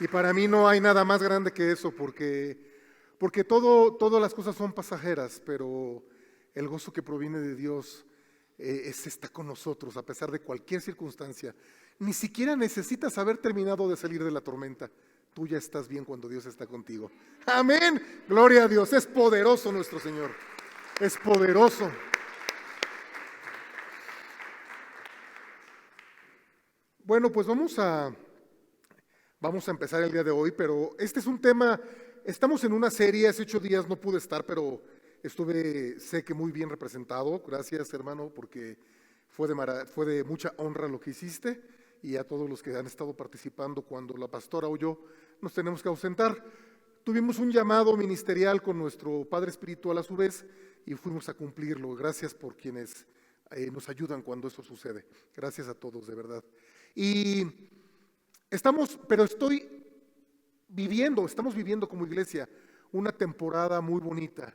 Y para mí no hay nada más grande que eso, porque todas las cosas son pasajeras, pero el gozo que proviene de Dios está con nosotros a pesar de cualquier circunstancia. Ni siquiera necesitas haber terminado de salir de la tormenta. Tú ya estás bien cuando Dios está contigo. Amén. Gloria a Dios. Es poderoso nuestro Señor. Es poderoso. Bueno, pues vamos a empezar el día de hoy, pero este es un tema, estamos en una serie, hace 8 días no pude estar, pero sé que muy bien representado. Gracias, hermano, porque fue de mucha honra lo que hiciste, y a todos los que han estado participando cuando la pastora o yo nos tenemos que ausentar. Tuvimos un llamado ministerial con nuestro Padre Espiritual a su vez y fuimos a cumplirlo. Gracias por quienes nos ayudan cuando eso sucede. Gracias a todos, de verdad. Y estamos viviendo como iglesia una temporada muy bonita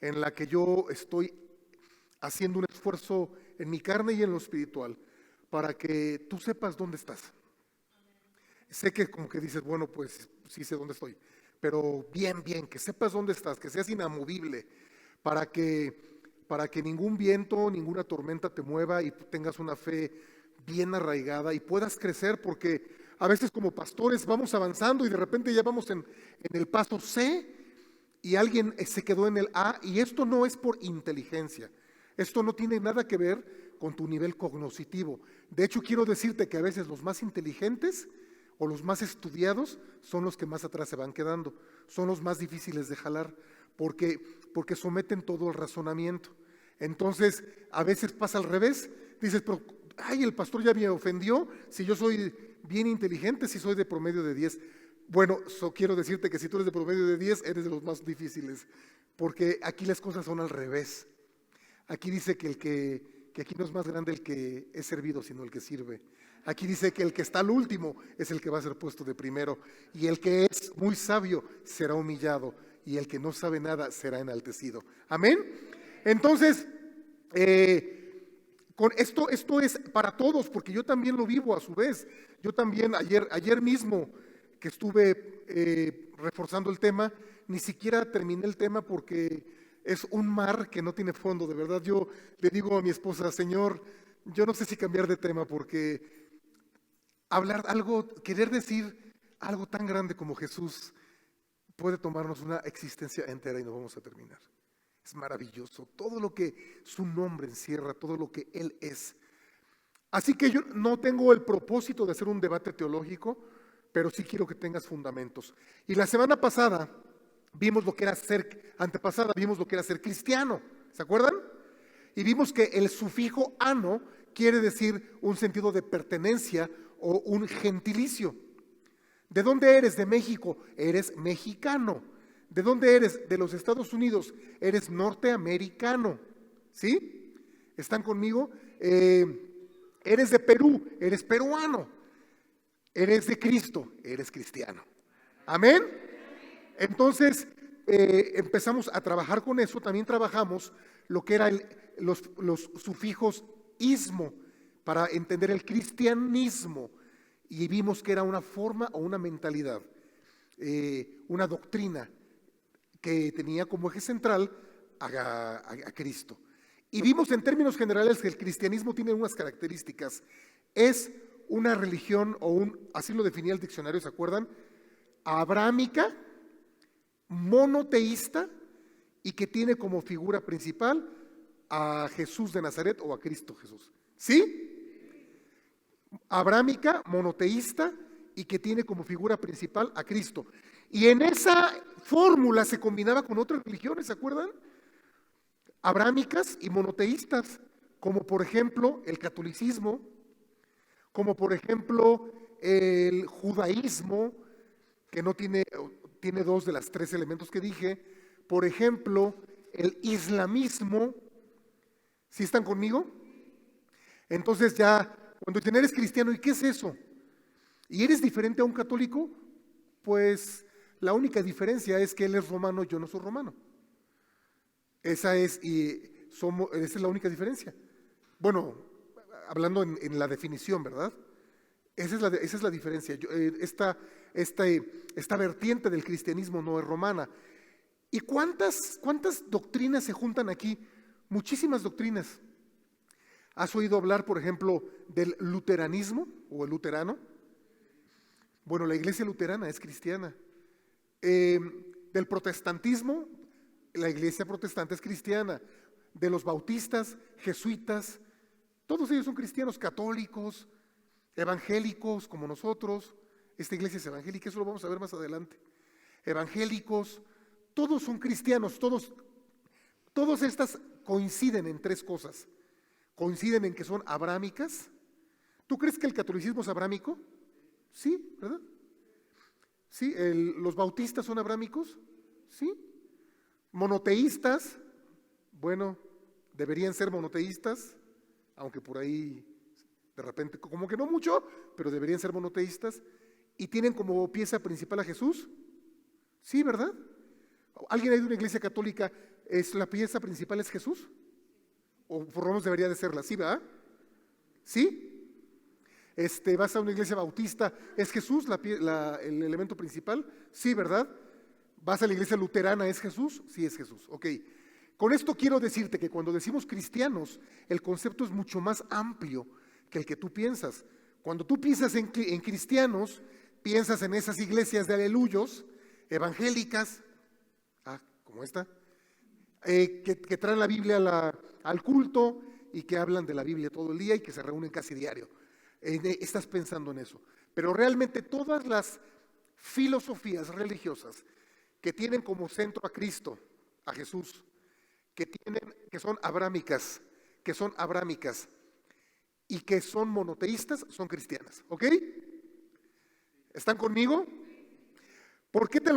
en la que yo estoy haciendo un esfuerzo en mi carne y en lo espiritual para que tú sepas dónde estás. Sé que como que dices, bueno, pues sí sé dónde estoy, pero bien, que sepas dónde estás, que seas inamovible, para que ningún viento, ninguna tormenta te mueva y tengas una fe bien arraigada y puedas crecer, porque a veces como pastores vamos avanzando y de repente ya vamos en el paso C y alguien se quedó en el A, y esto no es por inteligencia, esto no tiene nada que ver con tu nivel cognitivo. De hecho, quiero decirte que a veces los más inteligentes o los más estudiados son los que más atrás se van quedando, son los más difíciles de jalar, porque someten todo el razonamiento. Entonces, a veces pasa al revés, dices, pero ay, el pastor ya me ofendió, si yo soy bien inteligente, si soy de promedio de 10. Bueno, quiero decirte que si tú eres de promedio de 10, eres de los más difíciles, porque aquí las cosas son al revés. Aquí dice que aquí no es más grande el que es servido, sino el que sirve. Aquí dice que el que está al último es el que va a ser puesto de primero, y el que es muy sabio será humillado, y el que no sabe nada será enaltecido. Amén. Entonces, con esto es para todos, porque yo también lo vivo a su vez. Yo también ayer mismo que estuve reforzando el tema, ni siquiera terminé el tema porque es un mar que no tiene fondo, de verdad. Yo le digo a mi esposa, Señor, yo no sé si cambiar de tema, porque querer decir algo tan grande como Jesús puede tomarnos una existencia entera y no vamos a terminar. Es maravilloso todo lo que su nombre encierra, todo lo que Él es. Así que yo no tengo el propósito de hacer un debate teológico, pero sí quiero que tengas fundamentos. Y la semana pasada vimos lo que era vimos lo que era ser cristiano, ¿se acuerdan? Y vimos que el sufijo ano quiere decir un sentido de pertenencia o un gentilicio. ¿De dónde eres? De México, eres mexicano. ¿De dónde eres? De los Estados Unidos, eres norteamericano. ¿Sí? ¿Están conmigo? Eres de Perú, eres peruano. Eres de Cristo, eres cristiano. Amén. Entonces empezamos a trabajar con eso. También trabajamos lo que eran los sufijos ismo para entender el cristianismo, y vimos que era una forma o una mentalidad, una doctrina que tenía como eje central a Cristo. Y vimos en términos generales que el cristianismo tiene unas características. Es una religión, así lo definía el diccionario, ¿se acuerdan? Abrahámica, monoteísta, y que tiene como figura principal a Jesús de Nazaret o a Cristo Jesús. ¿Sí? Abrahámica, monoteísta, y que tiene como figura principal a Cristo. Y en esa fórmula se combinaba con otras religiones, ¿se acuerdan? Abrahámicas y monoteístas, como por ejemplo el catolicismo, como por ejemplo el judaísmo, que no tiene 2 de los 3 elementos que dije, por ejemplo el islamismo. ¿Sí están conmigo? Entonces ya, cuando dicen eres cristiano, ¿y qué es eso? ¿Y eres diferente a un católico? Pues la única diferencia es que él es romano, yo no soy romano. Esa es la única diferencia. Bueno, hablando en la definición, ¿verdad? Esa es la diferencia. esta vertiente del cristianismo no es romana. ¿Y cuántas doctrinas se juntan aquí? Muchísimas doctrinas. ¿Has oído hablar, por ejemplo, del luteranismo o el luterano? Bueno, la iglesia luterana es cristiana. Del protestantismo, la iglesia protestante es cristiana. De los bautistas, jesuitas, todos ellos son cristianos, católicos, evangélicos como nosotros. Esta iglesia es evangélica, eso lo vamos a ver más adelante. Evangélicos, todos son cristianos, todas estas coinciden en tres cosas. Coinciden en que son abrámicas. ¿Tú crees que el catolicismo es abrámico? Sí, ¿verdad? Sí, los bautistas son abrámicos, sí. Monoteístas, bueno, deberían ser monoteístas, aunque por ahí de repente, como que no mucho, pero deberían ser monoteístas. ¿Y tienen como pieza principal a Jesús? Sí, ¿verdad? ¿Alguien hay de una iglesia católica, la pieza principal es Jesús? O por lo menos debería de serla, ¿sí, verdad? ¿Sí? Vas a una iglesia bautista, ¿es Jesús el elemento principal? Sí, ¿verdad? ¿Vas a la iglesia luterana, es Jesús? Sí, es Jesús, ok. Con esto quiero decirte que cuando decimos cristianos, el concepto es mucho más amplio que el que tú piensas. Cuando tú piensas en cristianos, piensas en esas iglesias de aleluyos, evangélicas, como esta, que traen la Biblia al culto y que hablan de la Biblia todo el día y que se reúnen casi diario. Estás pensando en eso. Pero realmente todas las filosofías religiosas que tienen como centro a Cristo, a Jesús, que son abrámicas y que son monoteístas, son cristianas. ¿Ok? ¿Están conmigo? ¿Por qué te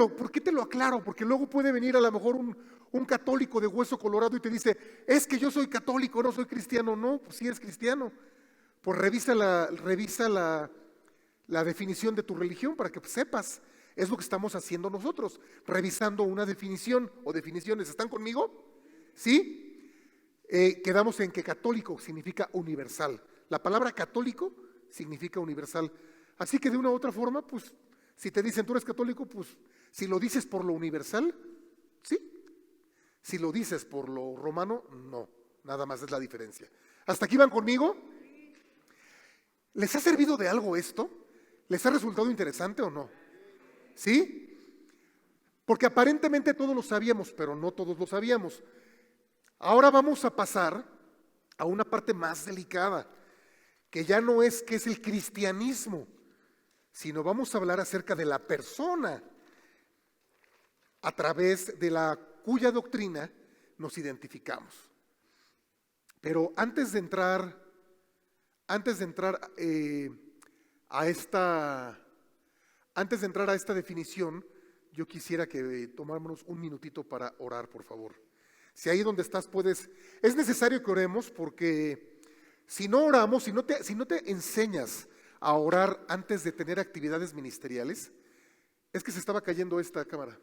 lo aclaro? Porque luego puede venir a lo mejor un católico de hueso colorado y te dice, es que yo soy católico, no soy cristiano. No, pues sí eres cristiano. Pues revisa la definición de tu religión para que sepas. Es lo que estamos haciendo nosotros, revisando una definición o definiciones. ¿Están conmigo? ¿Sí? Quedamos en que católico significa universal. La palabra católico significa universal. Así que de una u otra forma, pues, si te dicen tú eres católico, pues, si lo dices por lo universal, sí. Si lo dices por lo romano, no. Nada más es la diferencia. ¿Hasta aquí van conmigo? ¿Les ha servido de algo esto? ¿Les ha resultado interesante o no? ¿Sí? Porque aparentemente todos lo sabíamos, pero no todos lo sabíamos. Ahora vamos a pasar a una parte más delicada, que ya no es qué es el cristianismo, sino vamos a hablar acerca de la persona a través de cuya doctrina nos identificamos. Pero antes de entrar a esta definición, yo quisiera que tomáramos un minutito para orar, por favor. Si ahí donde estás es necesario que oremos, porque si no oramos, si no te enseñas a orar antes de tener actividades ministeriales, es que se estaba cayendo esta cámara.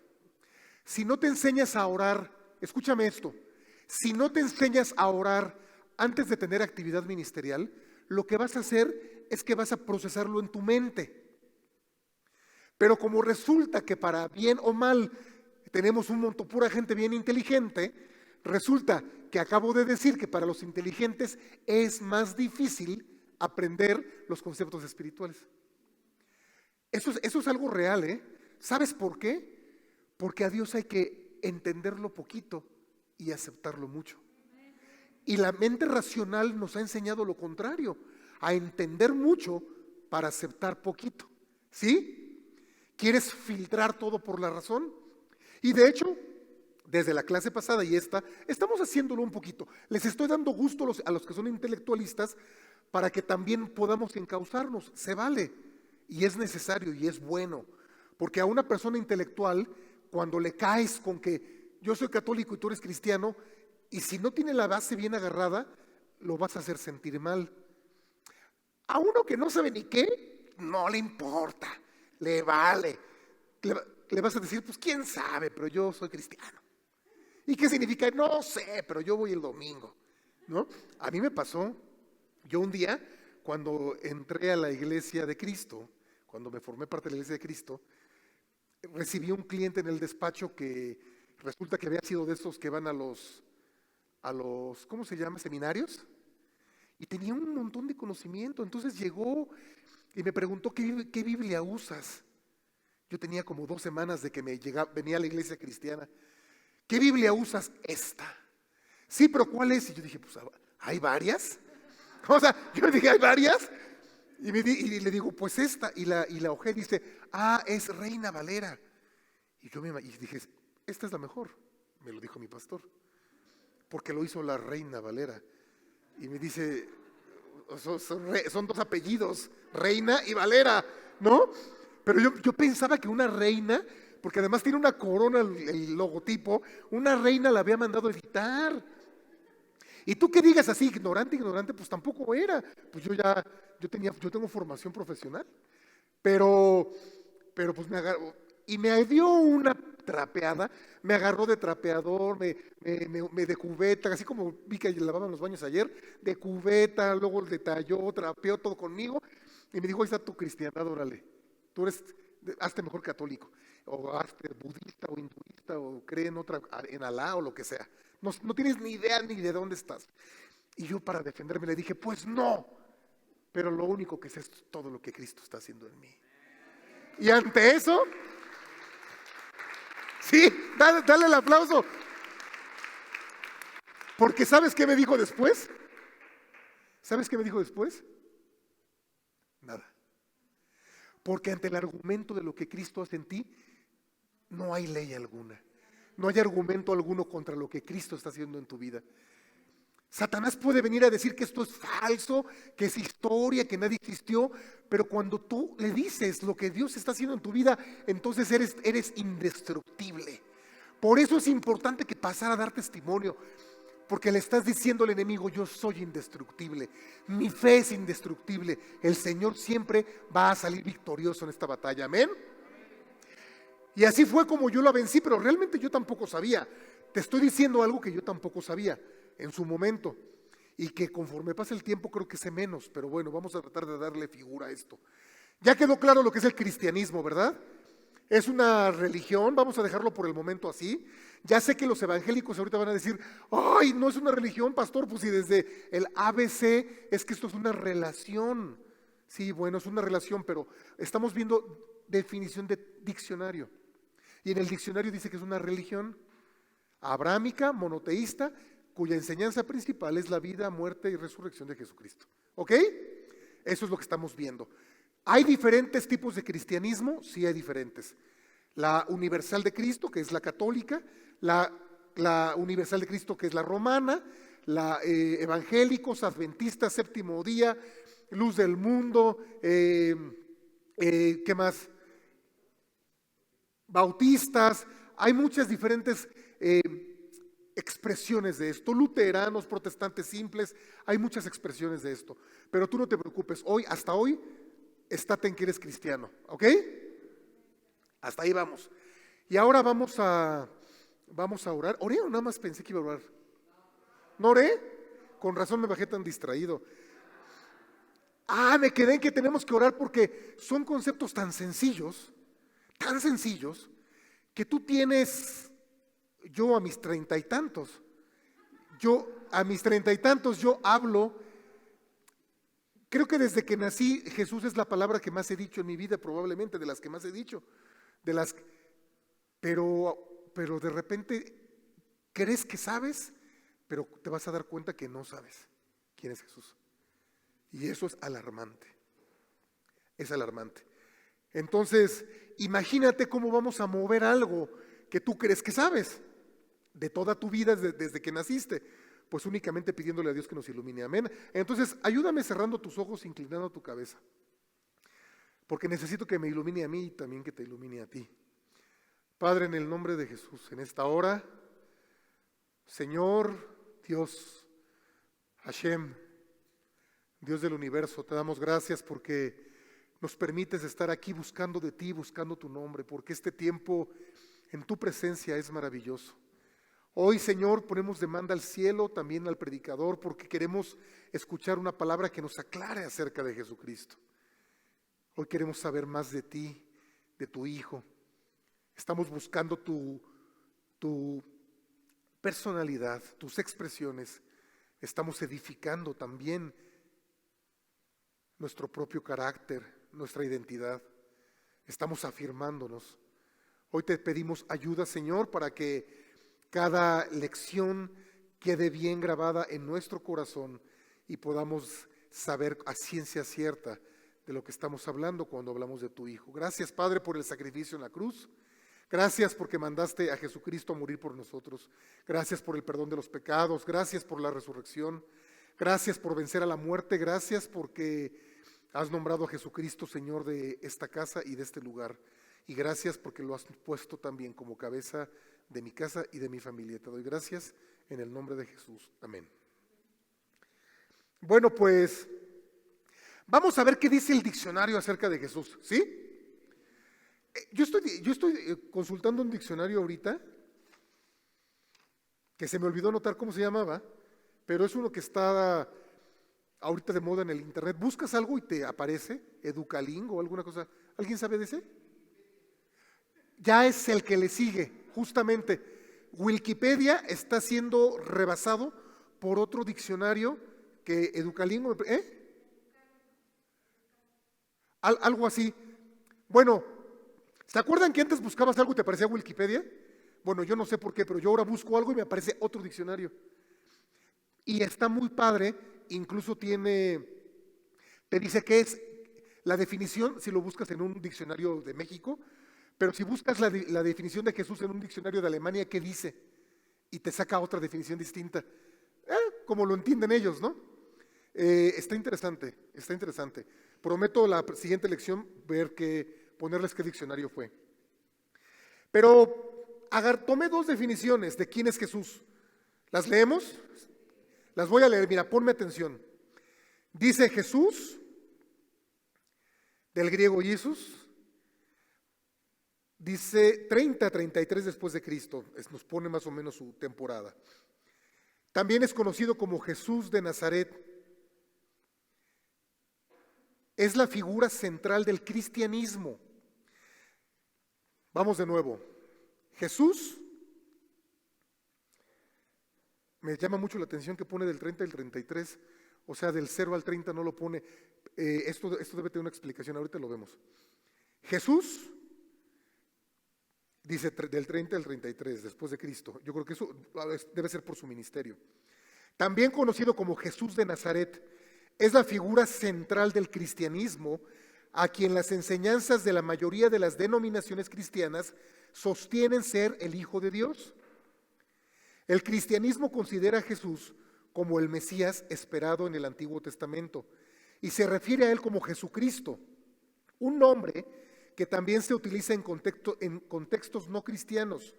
Si no te enseñas a orar, escúchame esto, si no te enseñas a orar antes de tener actividad ministerial, lo que vas a hacer es que vas a procesarlo en tu mente. Pero como resulta que para bien o mal tenemos pura gente bien inteligente, resulta que acabo de decir que para los inteligentes es más difícil aprender los conceptos espirituales. Eso es algo real, ¿eh? ¿Sabes por qué? Porque a Dios hay que entenderlo poquito y aceptarlo mucho. Y la mente racional nos ha enseñado lo contrario, a entender mucho para aceptar poquito. ¿Sí? ¿Quieres filtrar todo por la razón? Y de hecho, desde la clase pasada y esta, estamos haciéndolo un poquito. Les estoy dando gusto a los que son intelectualistas para que también podamos encauzarnos. Se vale y es necesario y es bueno. Porque a una persona intelectual, cuando le caes con que yo soy católico y tú eres cristiano, y si no tiene la base bien agarrada, lo vas a hacer sentir mal. A uno que no sabe ni qué, no le importa, le vale. Le vas a decir, pues quién sabe, pero yo soy cristiano. ¿Y qué significa? No sé, pero yo voy el domingo, ¿no? A mí me pasó, yo un día, cuando entré a la iglesia de Cristo, cuando me formé parte de la Iglesia de Cristo, recibí un cliente en el despacho que resulta que había sido de esos que van a los, ¿cómo se llama? Seminarios. Y tenía un montón de conocimiento. Entonces llegó y me preguntó, ¿qué Biblia usas? Yo tenía como 2 semanas de que venía a la iglesia cristiana. ¿Qué Biblia usas? Esta. Sí, pero ¿cuál es? Y yo dije, pues, ¿hay varias? O sea, yo dije, ¿hay varias? Y le digo, pues esta. Y la hoja dice, es Reina Valera. Y yo y dije, esta es la mejor. Me lo dijo mi pastor. Porque lo hizo la Reina Valera. Y me dice, son 2 apellidos, Reina y Valera, ¿no? Pero yo pensaba que una reina, porque además tiene una corona el logotipo, una reina la había mandado a editar. Y tú que digas así, ignorante, pues tampoco era. Pues yo tengo formación profesional. Pero pues me agarró, y me dio una trapeada, me agarró de trapeador, me de cubeta, así como vi que lavaban los baños ayer, de cubeta, luego detalló, trapeó todo conmigo, y me dijo, ahí está tu cristiandad, órale, tú hazte mejor católico, o hazte budista o hinduista, o cree en Alá o lo que sea, no tienes ni idea ni de dónde estás. Y yo para defenderme le dije, pues no, pero lo único que sé es todo lo que Cristo está haciendo en mí. Y ante eso, sí, dale el aplauso. Porque ¿sabes qué me dijo después? ¿Sabes qué me dijo después? Nada. Porque ante el argumento de lo que Cristo hace en ti, no hay ley alguna. No hay argumento alguno contra lo que Cristo está haciendo en tu vida. Satanás puede venir a decir que esto es falso, que es historia, que nadie existió, pero cuando tú le dices lo que Dios está haciendo en tu vida, entonces eres indestructible. Por eso es importante que pasara a dar testimonio, porque le estás diciendo al enemigo, yo soy indestructible, mi fe es indestructible, el Señor siempre va a salir victorioso en esta batalla, amén. Y así fue como yo la vencí, pero realmente yo tampoco sabía. Te estoy diciendo algo que yo tampoco sabía en su momento, y que conforme pasa el tiempo creo que sé menos, pero bueno, vamos a tratar de darle figura a esto. Ya quedó claro lo que es el cristianismo, ¿verdad? Es una religión, vamos a dejarlo por el momento así. Ya sé que los evangélicos ahorita van a decir, ¡ay, no es una religión, pastor! Pues si desde el ABC es que esto es una relación. Sí, bueno, es una relación, pero estamos viendo definición de diccionario. Y en el diccionario dice que es una religión abrámica, monoteísta, cuya enseñanza principal es la vida, muerte y resurrección de Jesucristo. ¿Ok? Eso es lo que estamos viendo. ¿Hay diferentes tipos de cristianismo? Sí, hay diferentes. La universal de Cristo, que es la católica, la universal de Cristo, que es la romana, la evangélicos, adventistas, séptimo día, luz del mundo, ¿qué más? Bautistas, hay muchas diferentes expresiones de esto, luteranos, protestantes simples, hay muchas expresiones de esto, pero tú no te preocupes, hasta hoy, estate en que eres cristiano, ¿ok? Hasta ahí vamos. Y ahora vamos a orar. ¿Oré o nada más pensé que iba a orar? ¿No oré? Con razón me bajé tan distraído. Me quedé en que tenemos que orar porque son conceptos tan sencillos, que tú tienes. Yo a mis 30 y tantos, yo hablo, creo que desde que nací Jesús es la palabra que más he dicho en mi vida, probablemente de las que más he dicho, pero de repente crees que sabes, pero te vas a dar cuenta que no sabes quién es Jesús. Y eso es alarmante, Entonces, imagínate cómo vamos a mover algo que tú crees que sabes de toda tu vida desde que naciste, pues únicamente pidiéndole a Dios que nos ilumine, amén. Entonces, ayúdame cerrando tus ojos, inclinando tu cabeza, porque necesito que me ilumine a mí y también que te ilumine a ti. Padre, en el nombre de Jesús, en esta hora, Señor, Dios, Hashem, Dios del universo, te damos gracias porque nos permites estar aquí buscando de ti, buscando tu nombre, porque este tiempo en tu presencia es maravilloso. Hoy, Señor, ponemos demanda al cielo, también al predicador, porque queremos escuchar una palabra que nos aclare acerca de Jesucristo. Hoy queremos saber más de ti, de tu Hijo. Estamos buscando tu personalidad, tus expresiones. Estamos edificando también nuestro propio carácter, nuestra identidad. Estamos afirmándonos. Hoy te pedimos ayuda, Señor, para que cada lección quede bien grabada en nuestro corazón y podamos saber a ciencia cierta de lo que estamos hablando cuando hablamos de tu Hijo. Gracias, Padre, por el sacrificio en la cruz. Gracias porque mandaste a Jesucristo a morir por nosotros. Gracias por el perdón de los pecados. Gracias por la resurrección. Gracias por vencer a la muerte. Gracias porque has nombrado a Jesucristo Señor de esta casa y de este lugar. Y gracias porque lo has puesto también como cabeza de mi casa y de mi familia. Te doy gracias en el nombre de Jesús. Amén. Bueno, pues vamos a ver qué dice el diccionario acerca de Jesús, ¿sí? Yo estoy consultando un diccionario ahorita, que se me olvidó anotar cómo se llamaba, pero es uno que está ahorita de moda en el internet. Buscas algo y te aparece, Educaling o alguna cosa. ¿Alguien sabe de ese? Ya es el que le sigue, justamente. Wikipedia está siendo rebasado por otro diccionario que Educaling, algo así. Bueno, ¿se acuerdan que antes buscabas algo y te aparecía Wikipedia? Bueno, yo no sé por qué, pero yo ahora busco algo y me aparece otro diccionario. Y está muy padre, incluso te dice qué es la definición si lo buscas en un diccionario de México, pero si buscas la definición de Jesús en un diccionario de Alemania, ¿qué dice? Y te saca otra definición distinta. Como lo entienden ellos, ¿no? Está interesante. Prometo la siguiente lección ponerles qué diccionario fue. Pero tomé dos definiciones de quién es Jesús. ¿Las leemos? Las voy a leer, mira, ponme atención. Dice Jesús, del griego Jesús, dice 33 después de Cristo, nos pone más o menos su temporada. También es conocido como Jesús de Nazaret. Es la figura central del cristianismo. Vamos de nuevo. Jesús, me llama mucho la atención que pone del 30 al 33, o sea, del 0 al 30 no lo pone. Esto debe tener una explicación, ahorita lo vemos. Jesús, dice del 30 al 33, después de Cristo. Yo creo que eso debe ser por su ministerio. También conocido como Jesús de Nazaret, es la figura central del cristianismo, a quien las enseñanzas de la mayoría de las denominaciones cristianas sostienen ser el Hijo de Dios. El cristianismo considera a Jesús como el Mesías esperado en el Antiguo Testamento y se refiere a él como Jesucristo, un nombre que también se utiliza en contextos no cristianos.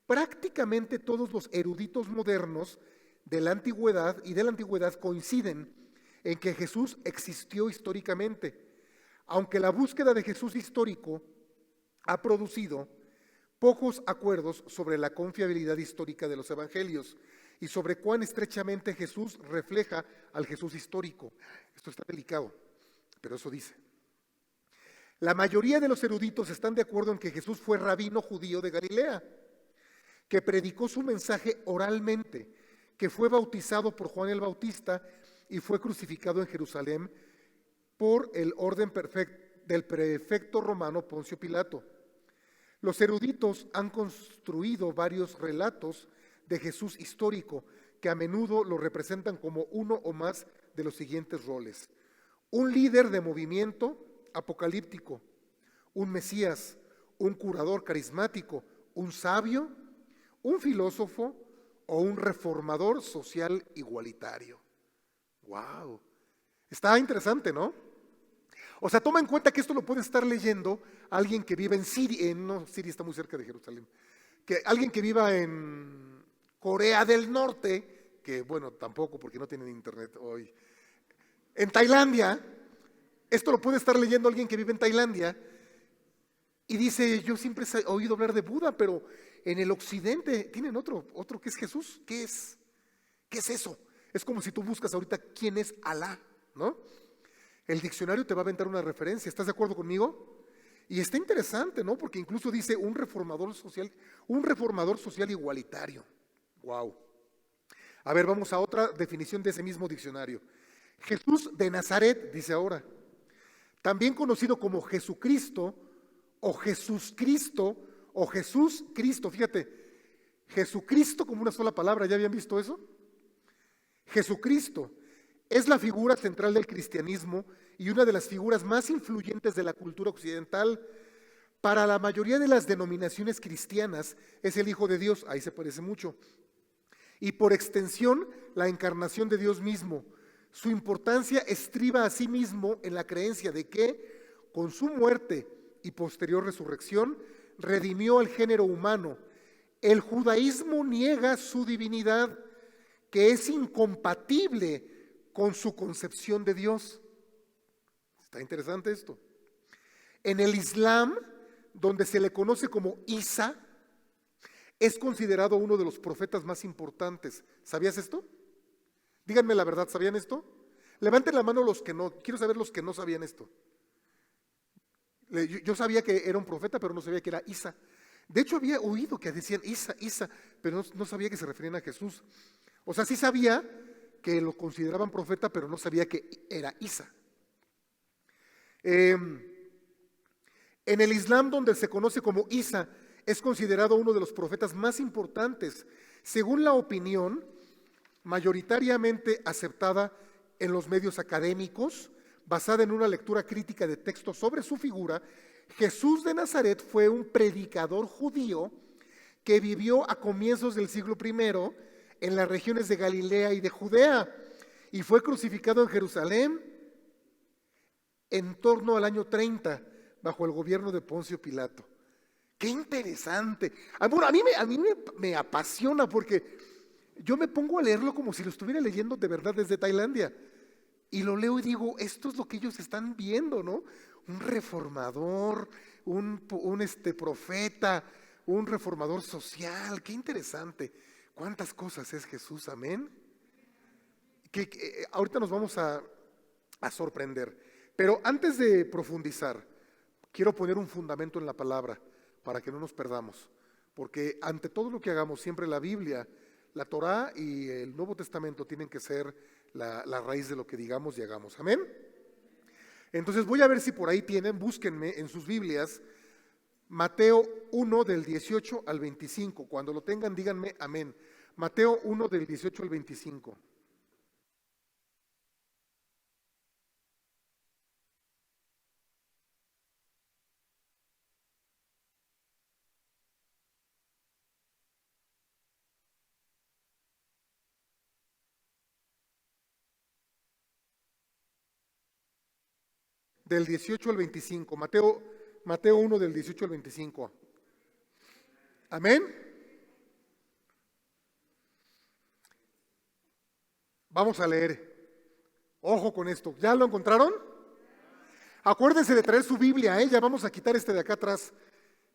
Prácticamente todos los eruditos modernos de la antigüedad coinciden en que Jesús existió históricamente, aunque la búsqueda de Jesús histórico ha producido pocos acuerdos sobre la confiabilidad histórica de los evangelios y sobre cuán estrechamente Jesús refleja al Jesús histórico. Esto está delicado, pero eso dice. La mayoría de los eruditos están de acuerdo en que Jesús fue rabino judío de Galilea, que predicó su mensaje oralmente, que fue bautizado por Juan el Bautista y fue crucificado en Jerusalén por el orden del prefecto romano Poncio Pilato. Los eruditos han construido varios relatos de Jesús histórico que a menudo lo representan como uno o más de los siguientes roles: un líder de movimiento apocalíptico, un Mesías, un curador carismático, un sabio, un filósofo o un reformador social igualitario. ¡Wow! Está interesante, ¿no? O sea, toma en cuenta que esto lo puede estar leyendo alguien que vive en Siria, no, Siria está muy cerca de Jerusalén, que alguien que viva en Corea del Norte, que bueno, tampoco porque no tienen internet hoy, en Tailandia, esto lo puede estar leyendo alguien que vive en Tailandia y dice: yo siempre he oído hablar de Buda, pero en el occidente tienen otro que es Jesús. ¿Qué es eso? Es como si tú buscas ahorita quién es Alá, ¿no? El diccionario te va a aventar una referencia, ¿estás de acuerdo conmigo? Y está interesante, ¿no? Porque incluso dice un reformador social igualitario. Wow. A ver, vamos a otra definición de ese mismo diccionario. Jesús de Nazaret, dice ahora, también conocido como Jesucristo o Jesús Cristo o Jesús Cristo. Fíjate, Jesucristo como una sola palabra, ¿ya habían visto eso? Jesucristo es la figura central del cristianismo y una de las figuras más influyentes de la cultura occidental. Para la mayoría de las denominaciones cristianas es el Hijo de Dios, ahí se parece mucho, y por extensión la encarnación de Dios mismo. Su importancia estriba asimismo en la creencia de que, con su muerte y posterior resurrección, redimió al género humano. El judaísmo niega su divinidad, que es incompatible con su concepción de Dios. Está interesante esto. En el Islam, donde se le conoce como Isa, es considerado uno de los profetas más importantes. ¿Sabías esto? Díganme la verdad, ¿sabían esto? Levanten la mano los que no, quiero saber los que no sabían esto. Yo sabía que era un profeta, pero no sabía que era Isa. De hecho, había oído que decían Isa, Isa, pero no sabía que se referían a Jesús. O sea, sí sabía que lo consideraban profeta, pero no sabía que era Isa. En el Islam, donde se conoce como Isa, es considerado uno de los profetas más importantes, según la opinión mayoritariamente aceptada en los medios académicos, basada en una lectura crítica de textos sobre su figura. Jesús de Nazaret fue un predicador judío que vivió a comienzos del siglo I en las regiones de Galilea y de Judea, y fue crucificado en Jerusalén en torno al año 30, bajo el gobierno de Poncio Pilato. ¡Qué interesante! Bueno, a mí me apasiona porque yo me pongo a leerlo como si lo estuviera leyendo de verdad desde Tailandia. Y lo leo y digo, esto es lo que ellos están viendo, ¿no? Un reformador, un profeta, un reformador social. ¡Qué interesante! ¿Cuántas cosas es Jesús? Amén. Que ahorita nos vamos a sorprender. Pero antes de profundizar, quiero poner un fundamento en la palabra para que no nos perdamos. Porque ante todo lo que hagamos, siempre la Biblia, la Torá y el Nuevo Testamento tienen que ser la raíz de lo que digamos y hagamos. Amén. Entonces voy a ver si por ahí tienen, búsquenme en sus Biblias, Mateo 1 del 18 al 25. Cuando lo tengan, díganme amén. Mateo 1 del 18 al 25. Del 18 al 25, Mateo 1 del 18 al 25. Amén. Vamos a leer. Ojo con esto. ¿Ya lo encontraron? Acuérdense de traer su Biblia, ya vamos a quitar este de acá atrás.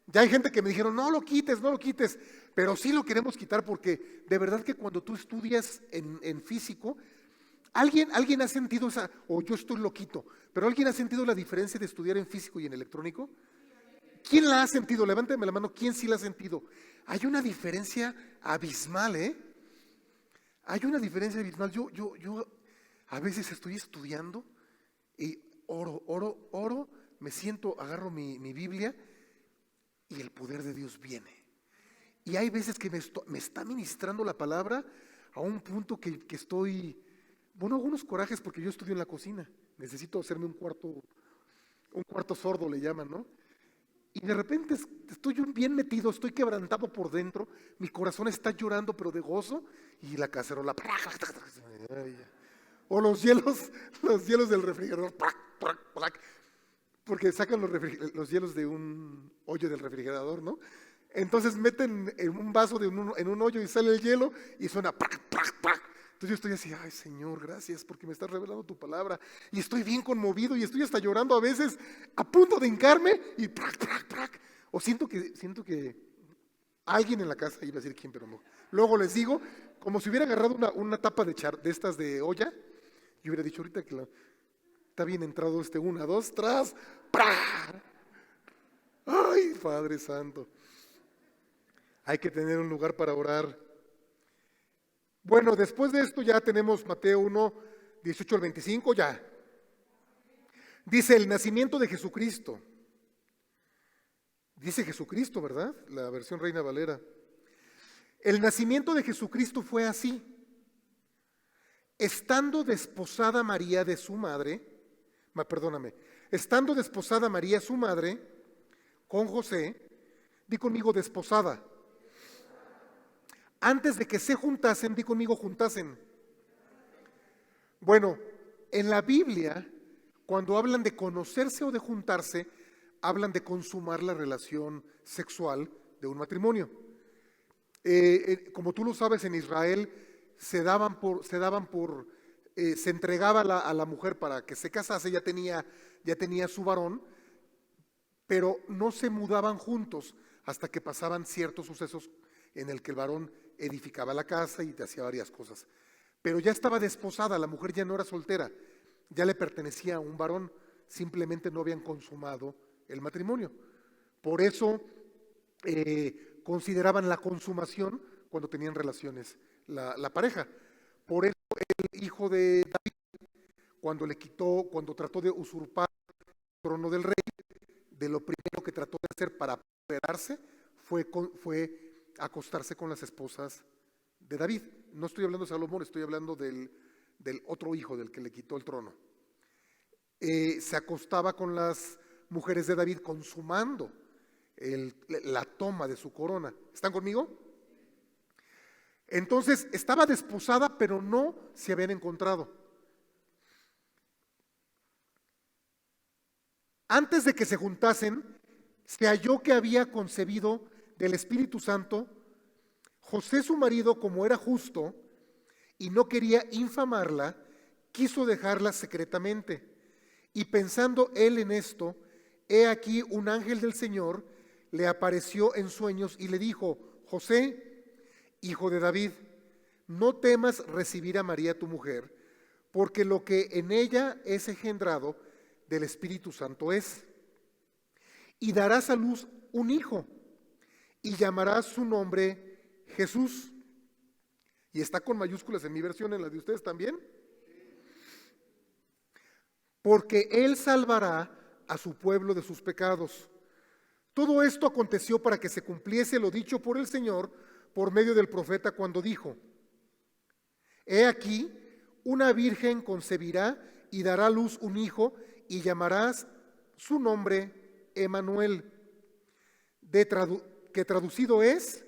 Ya hay gente que me dijeron, no lo quites, no lo quites, pero sí lo queremos quitar porque de verdad que cuando tú estudias en físico, ¿Alguien ha sentido esa, o yo estoy loquito, pero alguien ha sentido la diferencia de estudiar en físico y en electrónico? ¿Quién la ha sentido? Levántame la mano, ¿quién sí la ha sentido? Hay una diferencia abismal, Hay una diferencia abismal. Yo a veces estoy estudiando y oro, me siento, agarro mi Biblia y el poder de Dios viene. Y hay veces que me está ministrando la palabra a un punto que estoy... Bueno, algunos corajes porque yo estudio en la cocina, necesito hacerme un cuarto sordo le llaman, ¿no? Y de repente estoy bien metido, estoy quebrantado por dentro, mi corazón está llorando pero de gozo y la cacerola, o los hielos del refrigerador, porque sacan los hielos de un hoyo del refrigerador, ¿no? Entonces meten en un vaso en un hoyo y sale el hielo y suena Entonces yo estoy así, ay Señor, gracias porque me estás revelando tu palabra. Y estoy bien conmovido y estoy hasta llorando a veces, a punto de hincarme y O siento que alguien en la casa, iba a decir quién, pero no. Luego les digo, como si hubiera agarrado una tapa de estas de olla, y hubiera dicho ahorita que Está bien entrado este, 1, 2, tras, ¡pra! Ay, Padre Santo. Hay que tener un lugar para orar. Bueno, después de esto ya tenemos Mateo 1, 18 al 25, ya. Dice el nacimiento de Jesucristo. Dice Jesucristo, ¿verdad? La versión Reina Valera. El nacimiento de Jesucristo fue así. Estando desposada María de su madre, estando desposada María su madre con José, di conmigo desposada. Antes de que se juntasen, di conmigo juntasen. Bueno, en la Biblia, cuando hablan de conocerse o de juntarse, hablan de consumar la relación sexual de un matrimonio. Como tú lo sabes, en Israel se entregaba a la mujer para que se casase, ya tenía su varón, pero no se mudaban juntos hasta que pasaban ciertos sucesos en el que el varón edificaba la casa y te hacía varias cosas. Pero ya estaba desposada, la mujer ya no era soltera, ya le pertenecía a un varón, simplemente no habían consumado el matrimonio. Por eso consideraban la consumación cuando tenían relaciones la pareja. Por eso el hijo de David, cuando trató de usurpar el trono del rey, de lo primero que trató de hacer para apoderarse fue acostarse con las esposas de David. No estoy hablando de Salomón, estoy hablando del otro hijo del que le quitó el trono. Se acostaba con las mujeres de David consumando la toma de su corona. ¿Están conmigo? Entonces estaba desposada, pero no se habían encontrado. Antes de que se juntasen, se halló que había concebido del Espíritu Santo. José, su marido, como era justo y no quería infamarla, quiso dejarla secretamente. Y pensando él en esto, he aquí un ángel del Señor le apareció en sueños y le dijo: José, hijo de David, no temas recibir a María tu mujer, porque lo que en ella es engendrado del Espíritu Santo es. Y darás a luz un hijo, y llamarás su nombre Jesús. Y está con mayúsculas en mi versión, en la de ustedes también. Porque él salvará a su pueblo de sus pecados. Todo esto aconteció para que se cumpliese lo dicho por el Señor por medio del profeta cuando dijo: He aquí, una virgen concebirá y dará a luz un hijo, y llamarás su nombre Emmanuel, que traducido es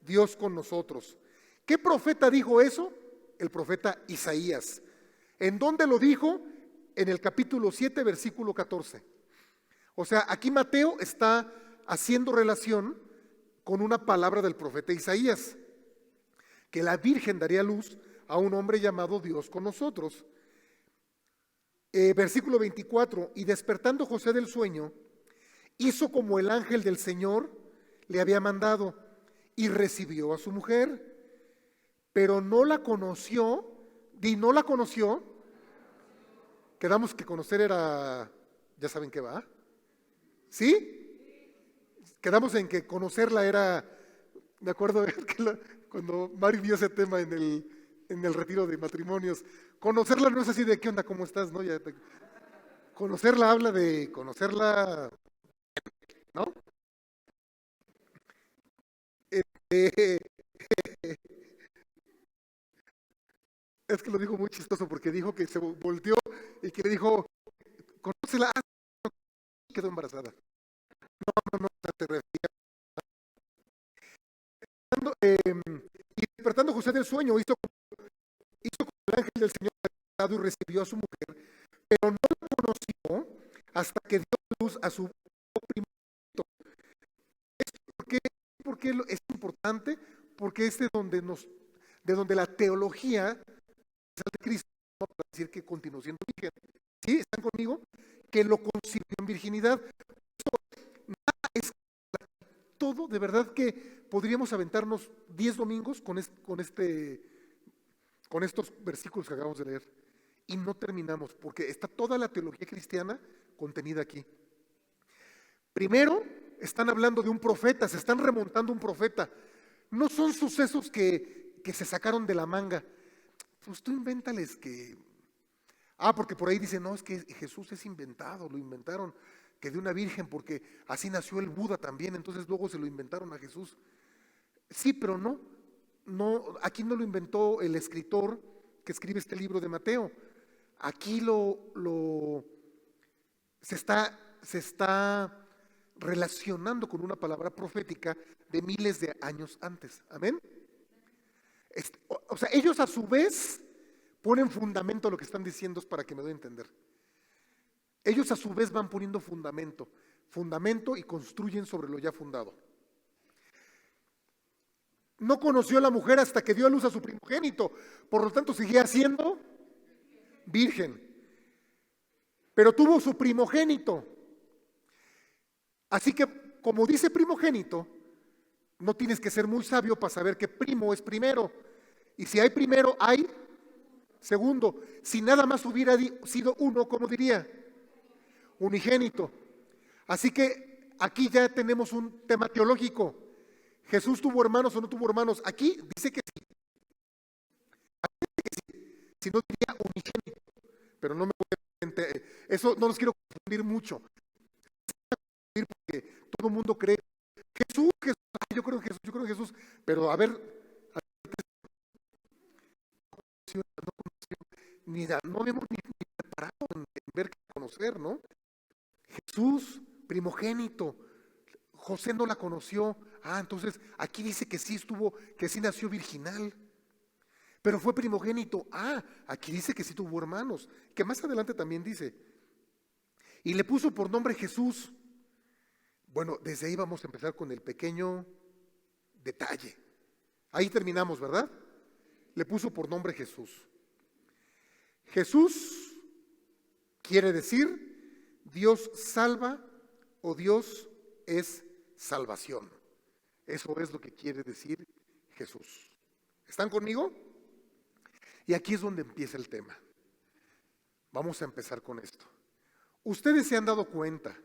Dios con nosotros. ¿Qué profeta dijo eso? El profeta Isaías. ¿En dónde lo dijo? En el capítulo 7, versículo 14. O sea, aquí Mateo está haciendo relación con una palabra del profeta Isaías, que la virgen daría luz a un hombre llamado Dios con nosotros. Versículo 24, y despertando José del sueño, hizo como el ángel del Señor le había mandado, y recibió a su mujer, pero no la conoció. No la conoció. Quedamos que conocer era, ya saben qué va, ¿sí? Quedamos en que conocerla era, me acuerdo que cuando Mari vio ese tema en el retiro de matrimonios, conocerla no es así de ¿qué onda? ¿Cómo estás? ¿No? Conocerla habla de conocerla, ¿no? Es que lo dijo muy chistoso porque dijo que se volteó y que le dijo: conócela, quedó embarazada. No, te refería. Y despertando José del sueño, hizo como el ángel del Señor y recibió a su mujer, pero no la conoció hasta que dio luz a su primogénito. ¿Por qué es importante? Porque es de donde la teología de Cristo, ¿no? Para decir que continuó siendo virgen. ¿Sí? ¿Están conmigo? Que lo concibió en virginidad. Nada es todo, de verdad que podríamos aventarnos 10 domingos con estos versículos que acabamos de leer. y no terminamos, porque está toda la teología cristiana contenida aquí. Primero, están hablando de un profeta, se están remontando a un profeta. No son sucesos que se sacaron de la manga. Pues tú invéntales que... porque por ahí dicen, no, es que Jesús es inventado, lo inventaron, que de una virgen, porque así nació el Buda también, entonces luego se lo inventaron a Jesús. Sí, pero no, aquí no lo inventó el escritor que escribe este libro de Mateo. Aquí se está relacionando con una palabra profética de miles de años antes. Amén. O sea, ellos a su vez ponen fundamento a lo que están diciendo, para que me doy a entender. Ellos a su vez van poniendo fundamento y construyen sobre lo ya fundado. No conoció a la mujer hasta que dio a luz a su primogénito, por lo tanto seguía siendo virgen. Pero tuvo su primogénito. Así que, como dice primogénito, no tienes que ser muy sabio para saber que primo es primero. Y si hay primero, hay segundo. Si nada más hubiera sido uno, ¿cómo diría? Unigénito. Así que aquí ya tenemos un tema teológico. ¿Jesús tuvo hermanos o no tuvo hermanos? Aquí dice que sí. Si no diría unigénito. Pero no me voy a entender. Eso no los quiero confundir mucho. Porque todo el mundo cree Jesús, yo creo en Jesús, pero a ver, no hemos ni preparado en ver qué conocer, ¿no? Jesús, primogénito, José no la conoció, entonces aquí dice que sí que sí nació virginal, pero fue primogénito, aquí dice que sí tuvo hermanos, que más adelante también dice, y le puso por nombre Jesús. Bueno, desde ahí vamos a empezar con el pequeño detalle. Ahí terminamos, ¿verdad? Le puso por nombre Jesús. Jesús quiere decir Dios salva o Dios es salvación. Eso es lo que quiere decir Jesús. ¿Están conmigo? Y aquí es donde empieza el tema. Vamos a empezar con esto. Ustedes se han dado cuenta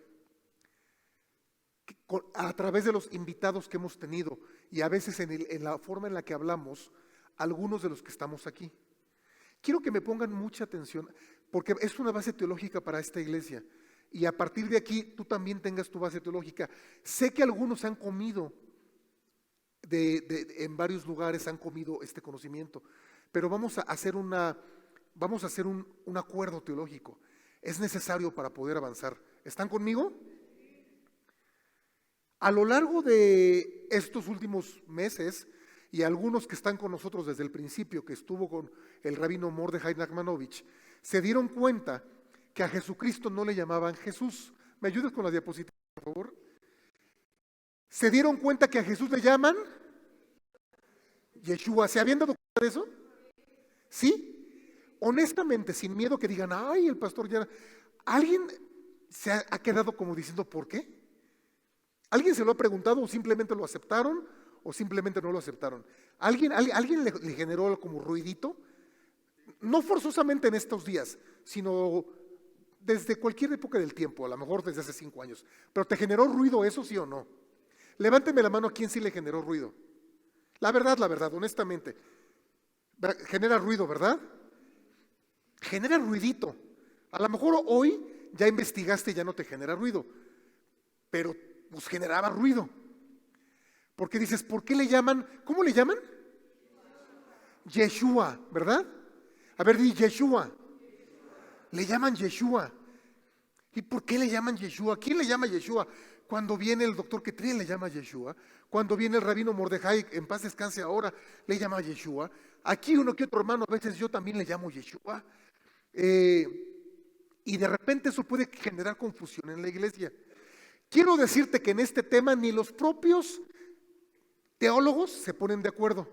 a través de los invitados que hemos tenido y a veces en la forma en la que hablamos, algunos de los que estamos aquí. Quiero que me pongan mucha atención porque es una base teológica para esta iglesia y a partir de aquí tú también tengas tu base teológica. Sé que algunos han comido en varios lugares, han comido este conocimiento, pero vamos a hacer un acuerdo teológico. Es necesario para poder avanzar. ¿Están conmigo? A lo largo de estos últimos meses, y algunos que están con nosotros desde el principio, que estuvo con el rabino Mordechai Nachmanovich, se dieron cuenta que a Jesucristo no le llamaban Jesús. ¿Me ayudas con la diapositiva, por favor? ¿Se dieron cuenta que a Jesús le llaman Yeshua? ¿Se habían dado cuenta de eso? ¿Sí? Honestamente, sin miedo que digan, el pastor ya... ¿Alguien se ha quedado como diciendo por qué? ¿Alguien se lo ha preguntado o simplemente lo aceptaron o simplemente no lo aceptaron? ¿Alguien le generó como ruidito? No forzosamente en estos días, sino desde cualquier época del tiempo, a lo mejor desde hace 5 años. ¿Pero te generó ruido eso, sí o no? Levánteme la mano a quien sí le generó ruido. La verdad, honestamente. Genera ruido, ¿verdad? Genera ruidito. A lo mejor hoy ya investigaste y ya no te genera ruido, pero pues generaba ruido. Porque dices, ¿por qué le llaman? ¿Cómo le llaman? Yeshua, ¿verdad? A ver, di Yeshua. Le llaman Yeshua. ¿Y por qué le llaman Yeshua? ¿Quién le llama Yeshua? Cuando viene el doctor Ketriel le llama Yeshua. Cuando viene el rabino Mordechai, en paz descanse ahora, le llama Yeshua. Aquí uno que otro hermano, a veces yo también le llamo Yeshua. Y de repente eso puede generar confusión en la iglesia. Quiero decirte que en este tema ni los propios teólogos se ponen de acuerdo.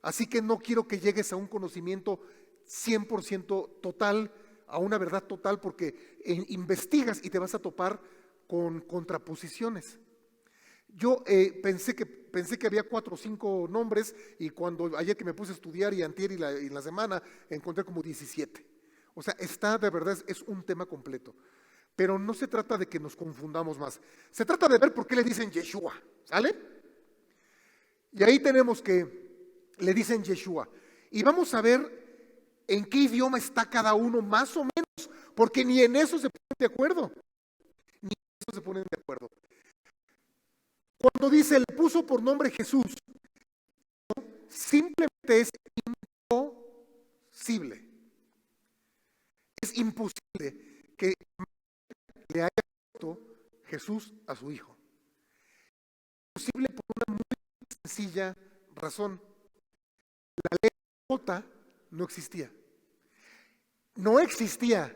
Así que no quiero que llegues a un conocimiento 100% total, a una verdad total, porque investigas y te vas a topar con contraposiciones. Yo pensé que había 4 o 5 nombres y ayer que me puse a estudiar y antier y la semana encontré como 17. O sea, está de verdad, es un tema completo. Pero no se trata de que nos confundamos más. Se trata de ver por qué le dicen Yeshua, ¿sale? Y ahí tenemos que le dicen Yeshua. Y vamos a ver en qué idioma está cada uno más o menos, porque ni en eso se ponen de acuerdo. Ni en eso se ponen de acuerdo. Cuando dice, le puso por nombre Jesús, simplemente es imposible. Es imposible que le haya puesto Jesús a su hijo. Es imposible por una muy sencilla razón. La letra J no existía. No existía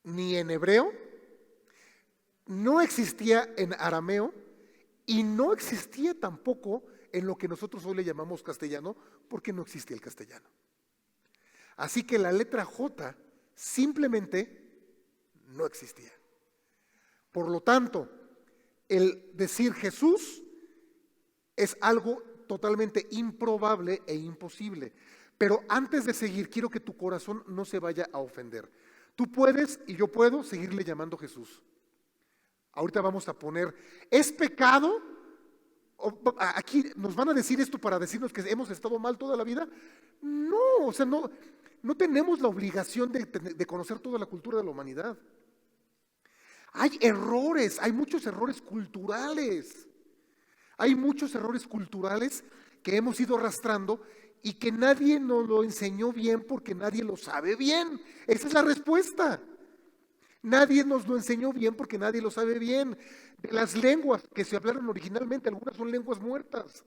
ni en hebreo, no existía en arameo y no existía tampoco en lo que nosotros hoy le llamamos castellano, porque no existía el castellano. Así que la letra J simplemente no existía. Por lo tanto, el decir Jesús es algo totalmente improbable e imposible. Pero antes de seguir, quiero que tu corazón no se vaya a ofender. Tú puedes y yo puedo seguirle llamando Jesús. Ahorita vamos a poner, ¿es pecado? Aquí nos van a decir esto para decirnos que hemos estado mal toda la vida. No, o sea, no tenemos la obligación de conocer toda la cultura de la humanidad. Hay errores, hay muchos errores culturales. Hay muchos errores culturales que hemos ido arrastrando y que nadie nos lo enseñó bien porque nadie lo sabe bien. Esa es la respuesta. Nadie nos lo enseñó bien porque nadie lo sabe bien. De las lenguas que se hablaron originalmente, algunas son lenguas muertas.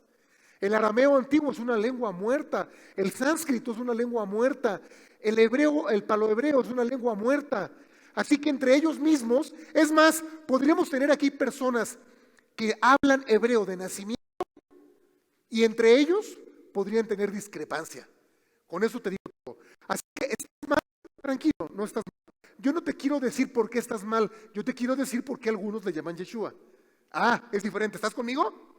El arameo antiguo es una lengua muerta. El sánscrito es una lengua muerta. El hebreo, el palohebreo es una lengua muerta. Así que entre ellos mismos, es más, podríamos tener aquí personas que hablan hebreo de nacimiento y entre ellos podrían tener discrepancia. Con eso te digo todo. Así que estás mal, tranquilo, no estás mal. Yo no te quiero decir por qué estás mal, yo te quiero decir por qué algunos le llaman Yeshua. Ah, es diferente, ¿estás conmigo?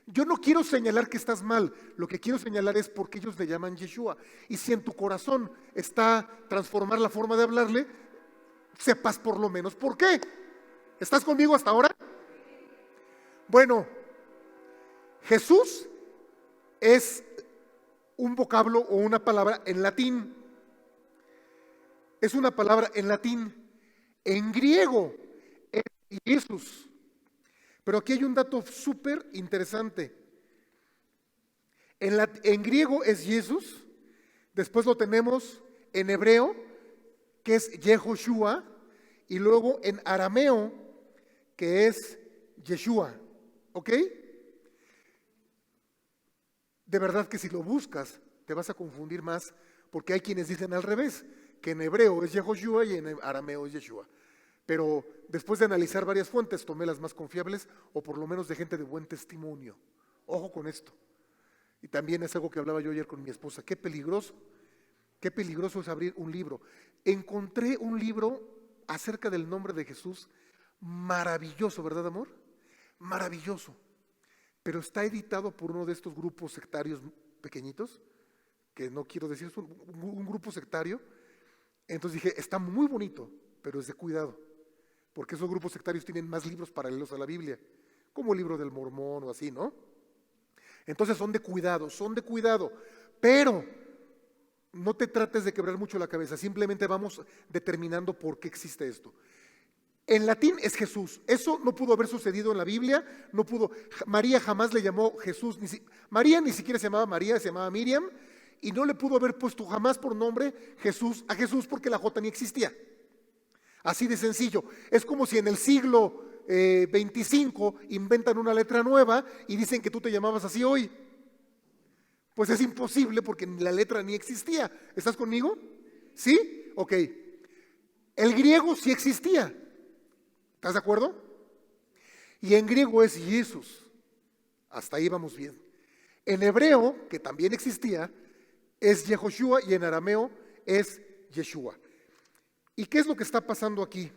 Yo no quiero señalar que estás mal, lo que quiero señalar es por qué ellos le llaman Yeshua. Y si en tu corazón está transformar la forma de hablarle, sepas por lo menos por qué. ¿Estás conmigo hasta ahora? Bueno, Jesús es un vocablo o una palabra en latín. Es una palabra en latín. En griego es Jesús. Pero aquí hay un dato súper interesante. En griego es Jesús. Después lo tenemos en hebreo, que es Yehoshua. Y luego en arameo, que es Yeshua. ¿Ok? De verdad que si lo buscas, te vas a confundir más, porque hay quienes dicen al revés, que en hebreo es Yehoshua y en arameo es Yeshua. Pero después de analizar varias fuentes, tomé las más confiables, o por lo menos de gente de buen testimonio. Ojo con esto. Y también es algo que hablaba yo ayer con mi esposa. Qué peligroso es abrir un libro. Encontré un libro acerca del nombre de Jesús, maravilloso, ¿verdad, amor? Maravilloso. Pero está editado por uno de estos grupos sectarios pequeñitos, que no quiero decir, es un grupo sectario. Entonces dije, está muy bonito, pero es de cuidado, porque esos grupos sectarios tienen más libros paralelos a la Biblia, como el libro del Mormón o así, ¿no? Entonces son de cuidado, pero no te trates de quebrar mucho la cabeza, simplemente vamos determinando por qué existe esto. En latín es Jesús. Eso no pudo haber sucedido en la Biblia, no pudo. María jamás le llamó Jesús, María ni siquiera se llamaba María, se llamaba Miriam, y no le pudo haber puesto jamás por nombre Jesús a Jesús porque la J ni existía. Así de sencillo. Es como si en el siglo 25 inventan una letra nueva y dicen que tú te llamabas así hoy. Pues es imposible porque la letra ni existía. ¿Estás conmigo? ¿Sí? Ok. El griego sí existía. ¿Estás de acuerdo? Y en griego es Jesús. Hasta ahí vamos bien. En hebreo, que también existía, es Yehoshua y en arameo es Yeshua. ¿Y qué es lo que está pasando aquí?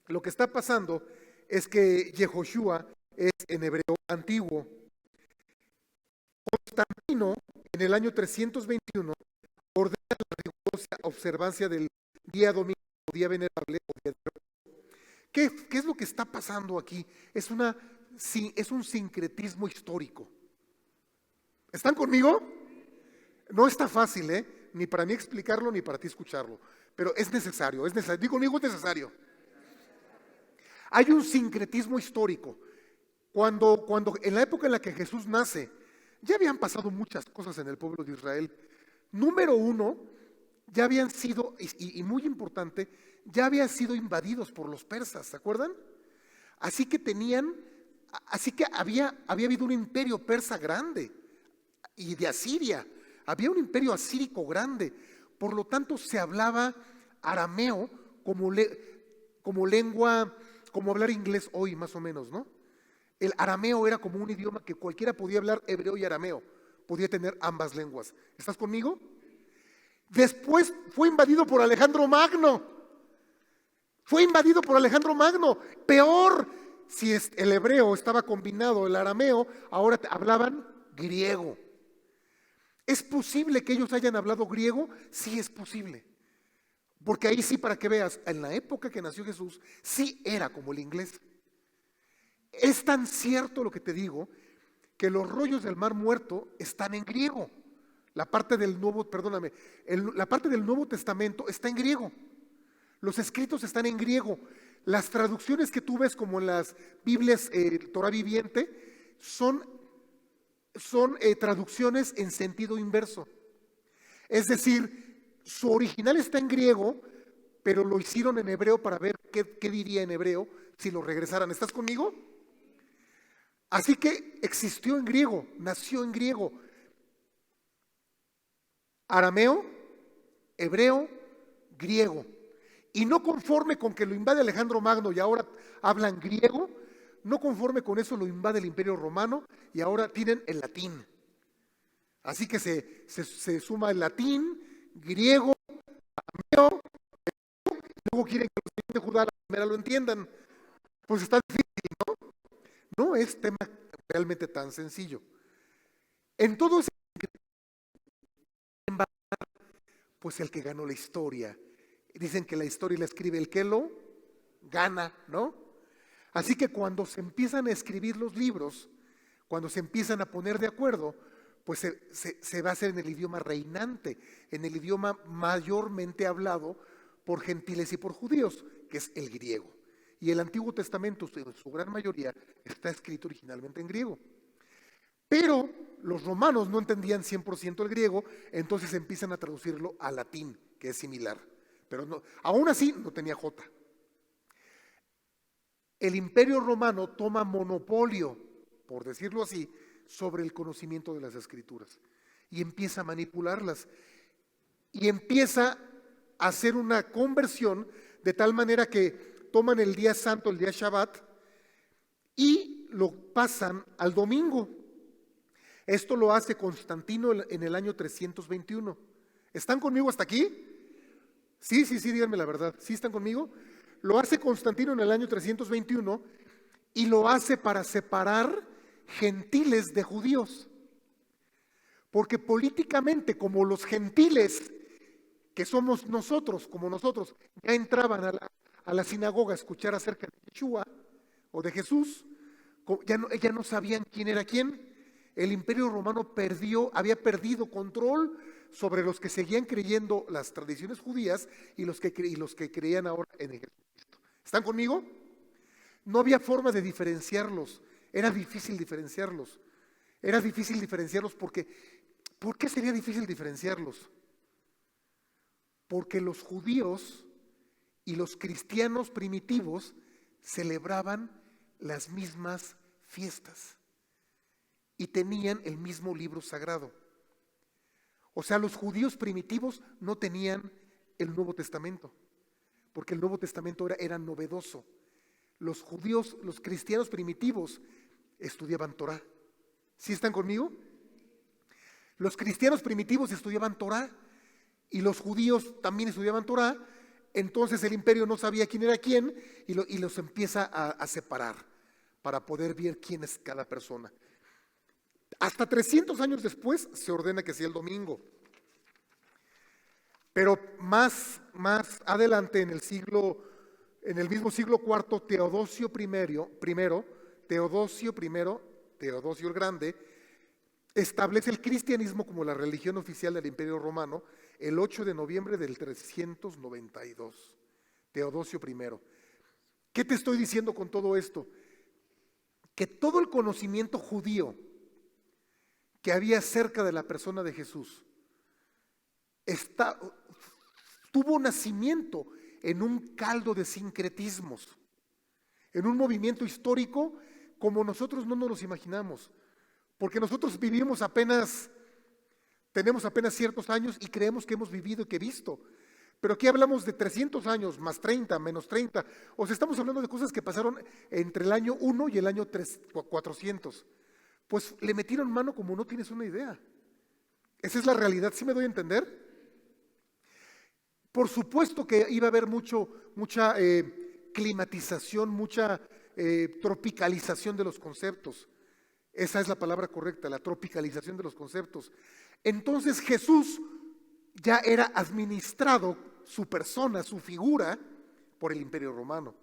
Lo que está pasando es que Yehoshua es en hebreo antiguo. Constantino, en el año 321, ordena la rigurosa observancia del día domingo, día venerable o día de reposo. ¿Qué es lo que está pasando aquí? Es un sincretismo histórico. ¿Están conmigo? No está fácil, ni para mí explicarlo ni para ti escucharlo, pero es necesario. Digo conmigo, es necesario. Hay un sincretismo histórico. Cuando en la época en la que Jesús nace, ya habían pasado muchas cosas en el pueblo de Israel. Número uno, ya habían sido, y muy importante, ya habían sido invadidos por los persas, ¿se acuerdan? Así que había habido un imperio persa grande, y de Asiria, había un imperio asírico grande, por lo tanto se hablaba arameo como lengua, como hablar inglés hoy más o menos, ¿no? El arameo era como un idioma que cualquiera podía hablar, hebreo y arameo, podía tener ambas lenguas. ¿Estás conmigo? Después fue invadido por Alejandro Magno. Peor, si el hebreo estaba combinado, el arameo, ahora hablaban griego. ¿Es posible que ellos hayan hablado griego? Sí, es posible. Porque ahí sí, para que veas, en la época que nació Jesús, sí era como el inglés. Es tan cierto lo que te digo, que los rollos del Mar Muerto están en griego. La parte del Nuevo Testamento está en griego. Los escritos están en griego. Las traducciones que tú ves, como en las Biblias, Torah viviente, son traducciones en sentido inverso. Es decir, su original está en griego, pero lo hicieron en hebreo para ver qué diría en hebreo si lo regresaran. ¿Estás conmigo? Así que existió en griego, nació en griego. Arameo, hebreo, griego. Y no conforme con que lo invade Alejandro Magno y ahora hablan griego, no conforme con eso lo invade el Imperio Romano y ahora tienen el latín. Así que se suma el latín, griego, arameo, y luego quieren que los de Judá a la primera lo entiendan. Pues está difícil, ¿no? No es tema realmente tan sencillo. En todo ese, pues el que ganó la historia. Dicen que la historia la escribe el que lo gana, ¿no? Así que cuando se empiezan a escribir los libros, cuando se empiezan a poner de acuerdo, pues se va a hacer en el idioma reinante, en el idioma mayormente hablado por gentiles y por judíos, que es el griego. Y el Antiguo Testamento, en su gran mayoría, está escrito originalmente en griego. Pero los romanos no entendían 100% el griego, entonces empiezan a traducirlo al latín, que es similar. Pero no, aún así no tenía J. El Imperio Romano toma monopolio, por decirlo así, sobre el conocimiento de las Escrituras. Y empieza a manipularlas. Y empieza a hacer una conversión de tal manera que toman el día santo, el día Shabbat, y lo pasan al domingo. Esto lo hace Constantino en el año 321. ¿Están conmigo hasta aquí? Sí, díganme la verdad. ¿Sí están conmigo? Lo hace Constantino en el año 321 y lo hace para separar gentiles de judíos. Porque políticamente, como los gentiles, que somos nosotros, como nosotros, ya entraban a la sinagoga a escuchar acerca de Yeshua o de Jesús, ya no sabían quién era quién. El Imperio Romano había perdido control sobre los que seguían creyendo las tradiciones judías y los que creían ahora en Jesucristo. ¿Están conmigo? No había forma de diferenciarlos. Era difícil diferenciarlos. Porque, ¿por qué sería difícil diferenciarlos? Porque los judíos y los cristianos primitivos celebraban las mismas fiestas y tenían el mismo libro sagrado. O sea, los judíos primitivos no tenían el Nuevo Testamento, porque el Nuevo Testamento era novedoso. Los cristianos primitivos estudiaban Torah. ¿Sí están conmigo? Los cristianos primitivos estudiaban Torah y los judíos también estudiaban Torah. Entonces el imperio no sabía quién era quién y los empieza a separar para poder ver quién es cada persona. Hasta 300 años después se ordena que sea el domingo. Pero más adelante en el mismo siglo IV, Teodosio el Grande, establece el cristianismo como la religión oficial del Imperio Romano el 8 de noviembre del 392. Teodosio I. ¿Qué te estoy diciendo con todo esto? Que todo el conocimiento judío que había acerca de la persona de Jesús tuvo nacimiento en un caldo de sincretismos, en un movimiento histórico como nosotros no nos los imaginamos, porque nosotros tenemos apenas ciertos años y creemos que hemos vivido y que visto, pero aquí hablamos de 300 años, más 30, menos 30, o sea, estamos hablando de cosas que pasaron entre el año 1 y el año 400, pues le metieron mano como no tienes una idea. Esa es la realidad, ¿sí me doy a entender? Por supuesto que iba a haber mucha climatización, mucha tropicalización de los conceptos. Esa es la palabra correcta, la tropicalización de los conceptos. Entonces Jesús ya era administrado, su persona, su figura, por el Imperio Romano.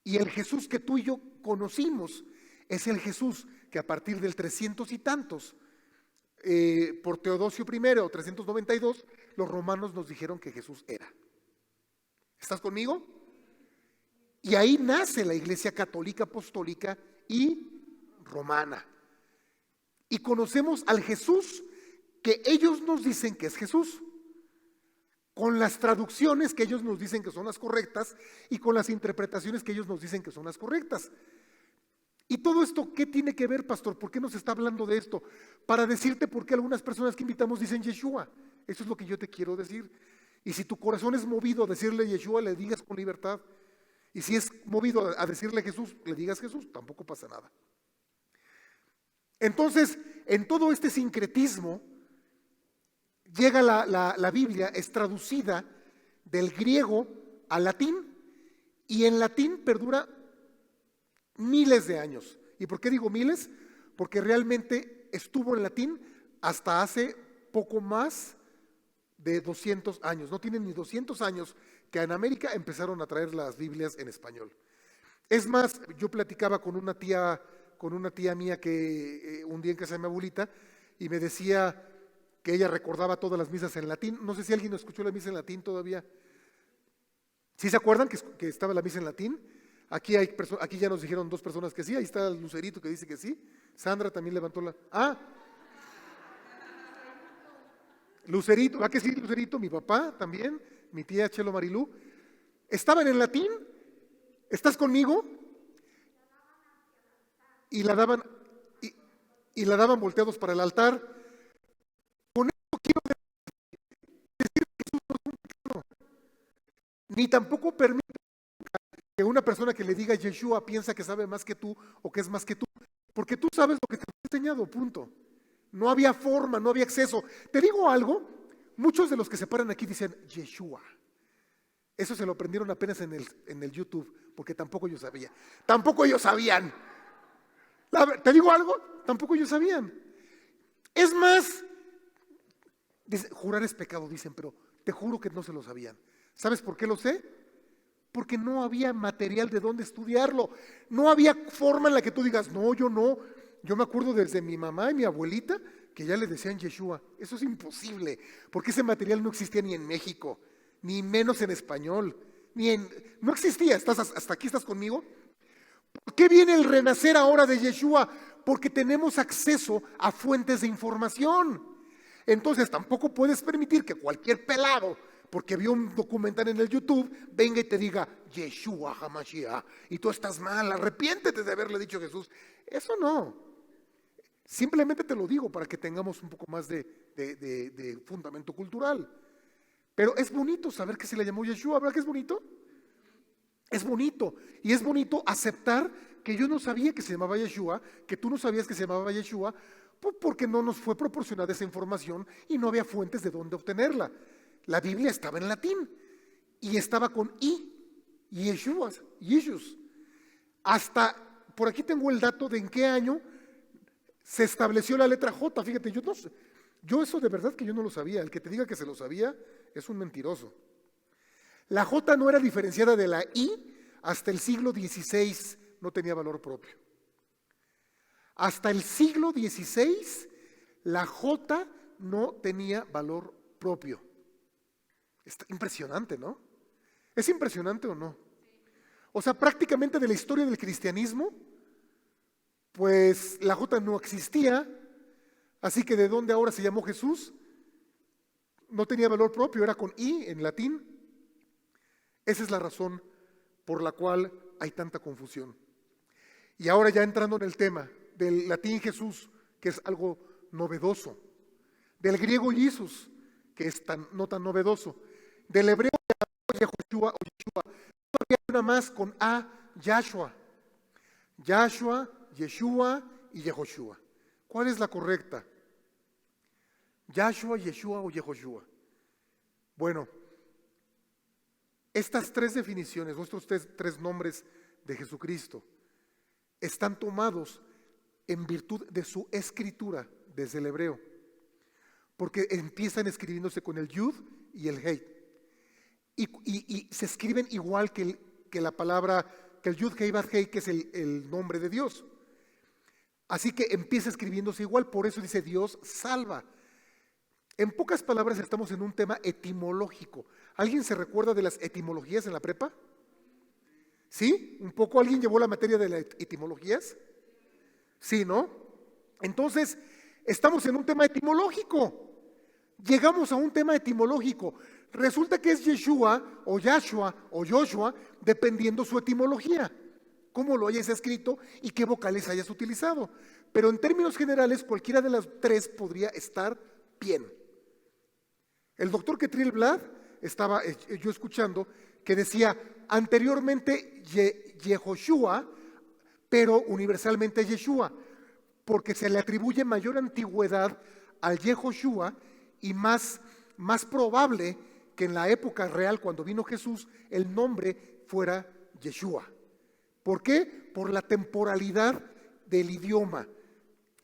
Y el Jesús que tú y yo conocimos es el Jesús que a partir del 300 y tantos, por Teodosio I o 392, los romanos nos dijeron que Jesús era. ¿Estás conmigo? Y ahí nace la Iglesia Católica, Apostólica y Romana. Y conocemos al Jesús que ellos nos dicen que es Jesús, con las traducciones que ellos nos dicen que son las correctas y con las interpretaciones que ellos nos dicen que son las correctas. ¿Y todo esto qué tiene que ver, pastor? ¿Por qué nos está hablando de esto? Para decirte por qué algunas personas que invitamos dicen Yeshua. Eso es lo que yo te quiero decir. Y si tu corazón es movido a decirle Yeshua, le digas con libertad. Y si es movido a decirle Jesús, le digas Jesús, tampoco pasa nada. Entonces, en todo este sincretismo, llega la Biblia, es traducida del griego al latín, y en latín perdura miles de años. ¿Y por qué digo miles? Porque realmente estuvo en latín hasta hace poco más de 200 años. No tienen ni 200 años que en América empezaron a traer las Biblias en español. Es más, yo platicaba con una tía mía que un día en casa de mi abuelita, y me decía que ella recordaba todas las misas en latín. No sé si alguien escuchó la misa en latín todavía. ¿Sí se acuerdan que estaba la misa en latín? Aquí ya nos dijeron dos personas que sí. Ahí está el Lucerito que dice que sí. Sandra también levantó la... Lucerito, ¿va que sí, Lucerito? Mi papá también, mi tía Chelo Marilú. Estaban en latín. ¿Estás conmigo? Y la daban volteados para el altar. Con esto quiero decir que Jesús no es un pecado, ni tampoco permite que una persona que le diga Yeshua piensa que sabe más que tú o que es más que tú, porque tú sabes lo que te he enseñado, punto. No había forma, no había acceso. Te digo algo, muchos de los que se paran aquí dicen Yeshua. Eso se lo aprendieron apenas en el YouTube, porque tampoco ellos sabían. Tampoco ellos sabían. ¿Te digo algo? Tampoco ellos sabían. Es más, jurar es pecado, dicen, pero te juro que no se lo sabían. ¿Sabes por qué lo sé? Porque no había material de dónde estudiarlo. No había forma en la que tú digas, no, yo no. Yo me acuerdo desde mi mamá y mi abuelita que ya le decían Yeshua. Eso es imposible, porque ese material no existía ni en México, ni menos en español, no existía. ¿Hasta aquí estás conmigo? ¿Por qué viene el renacer ahora de Yeshua? Porque tenemos acceso a fuentes de información. Entonces tampoco puedes permitir que cualquier pelado, porque vio un documental en el YouTube, venga y te diga Yeshua HaMashiach, y tú estás mal, arrepiéntete de haberle dicho a Jesús. Eso no. Simplemente te lo digo para que tengamos un poco más de fundamento cultural. Pero es bonito saber que se le llamó Yeshua, ¿verdad que es bonito? Es bonito, y es bonito aceptar que yo no sabía que se llamaba Yeshua, que tú no sabías que se llamaba Yeshua, porque no nos fue proporcionada esa información y no había fuentes de dónde obtenerla. La Biblia estaba en latín y estaba con Yeshua. Hasta, por aquí tengo el dato de en qué año se estableció la letra J. Fíjate, yo no sé. Yo eso de verdad que yo no lo sabía. El que te diga que se lo sabía es un mentiroso. La J no era diferenciada de la I hasta el siglo XVI, no tenía valor propio. Hasta el siglo XVI, la J no tenía valor propio. Está impresionante, ¿no? ¿Es impresionante o no? O sea, prácticamente de la historia del cristianismo, pues la J no existía, así que ¿de dónde ahora se llamó Jesús? No tenía valor propio, era con I en latín. Esa es la razón por la cual hay tanta confusión. Y ahora ya entrando en el tema del latín Jesús, que es algo novedoso, del griego Jesús, que es no tan novedoso, del hebreo Yehoshua o Yeshua, todavía hay una más con A, Yahshua. Yahshua, Yeshua y Yehoshua. ¿Cuál es la correcta? Yahshua, Yeshua o Yehoshua. Bueno, estas tres definiciones, nuestros tres nombres de Jesucristo, están tomados en virtud de su escritura desde el hebreo, porque empiezan escribiéndose con el Yud y el Hei, y se escriben igual que la palabra, que el Yud Hei Bad Hei, que es el nombre de Dios. Así que empieza escribiéndose igual, por eso dice Dios salva. En pocas palabras estamos en un tema etimológico. ¿Alguien se recuerda de las etimologías en la prepa? ¿Sí? ¿Un poco alguien llevó la materia de las etimologías? Sí, ¿no? Entonces, estamos en un tema etimológico. Llegamos a un tema etimológico. Resulta que es Yeshua o Yahshua o Joshua, dependiendo su etimología, cómo lo hayas escrito y qué vocales hayas utilizado. Pero en términos generales, cualquiera de las tres podría estar bien. El doctor Ketriel Blad estaba yo escuchando que decía anteriormente Yehoshua, pero universalmente Yeshua, porque se le atribuye mayor antigüedad al Yehoshua y más probable que en la época real, cuando vino Jesús, el nombre fuera Yeshua. ¿Por qué? Por la temporalidad del idioma.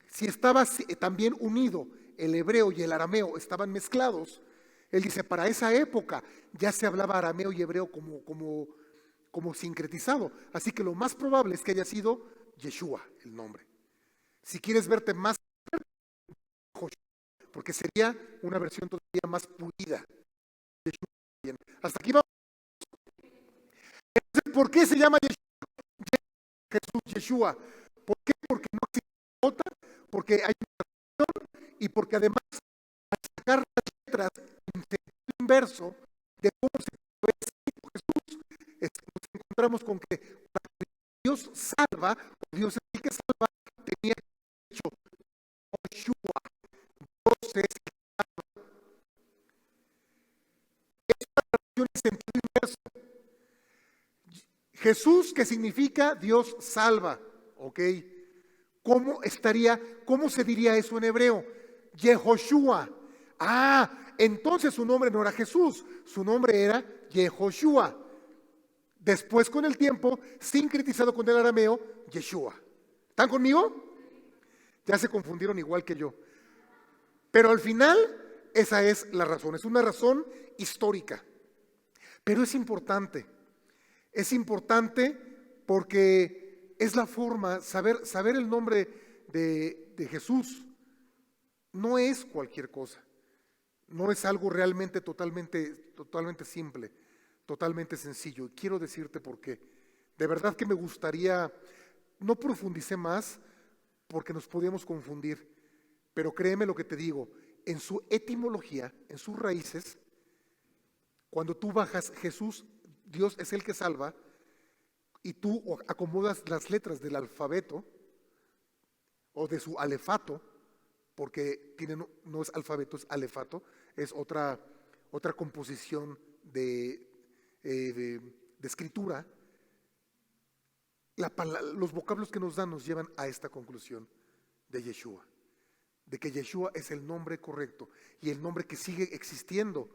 Si estaba también unido el hebreo y el arameo, estaban mezclados. Él dice, para esa época ya se hablaba arameo y hebreo como sincretizado. Así que lo más probable es que haya sido Yeshua el nombre. Si quieres verte más, porque sería una versión todavía más pulida. Yeshua. Hasta aquí vamos. Entonces, ¿por qué se llama Jesús Yeshua? ¿Por qué? Porque no existe otra, porque hay una traducción y porque además al sacar las letras en sentido inverso de cómo se puede decir Jesús, nos encontramos con que para que Dios salva, o Dios es el que salva, tenía que hecho Yeshua. Dios es el que salva. Esta traducción en sentido inverso. Jesús, que significa Dios salva, ¿ok? ¿Cómo se diría eso en hebreo? Yehoshua. Entonces su nombre no era Jesús, su nombre era Yehoshua. Después con el tiempo, sincretizado con el arameo, Yeshua. ¿Están conmigo? Ya se confundieron igual que yo. Pero al final, esa es la razón, es una razón histórica. Pero es importante. Es importante porque es la forma, saber el nombre de Jesús no es cualquier cosa, no es algo realmente totalmente simple, totalmente sencillo. Y quiero decirte por qué. De verdad que me gustaría, no profundicé más porque nos podíamos confundir, pero créeme lo que te digo, en su etimología, en sus raíces, cuando tú bajas Jesús, Dios es el que salva, y tú acomodas las letras del alfabeto o de su alefato, porque no es alfabeto, es alefato, es otra composición de escritura. Los vocablos que nos dan nos llevan a esta conclusión de Yeshua, de que Yeshua es el nombre correcto y el nombre que sigue existiendo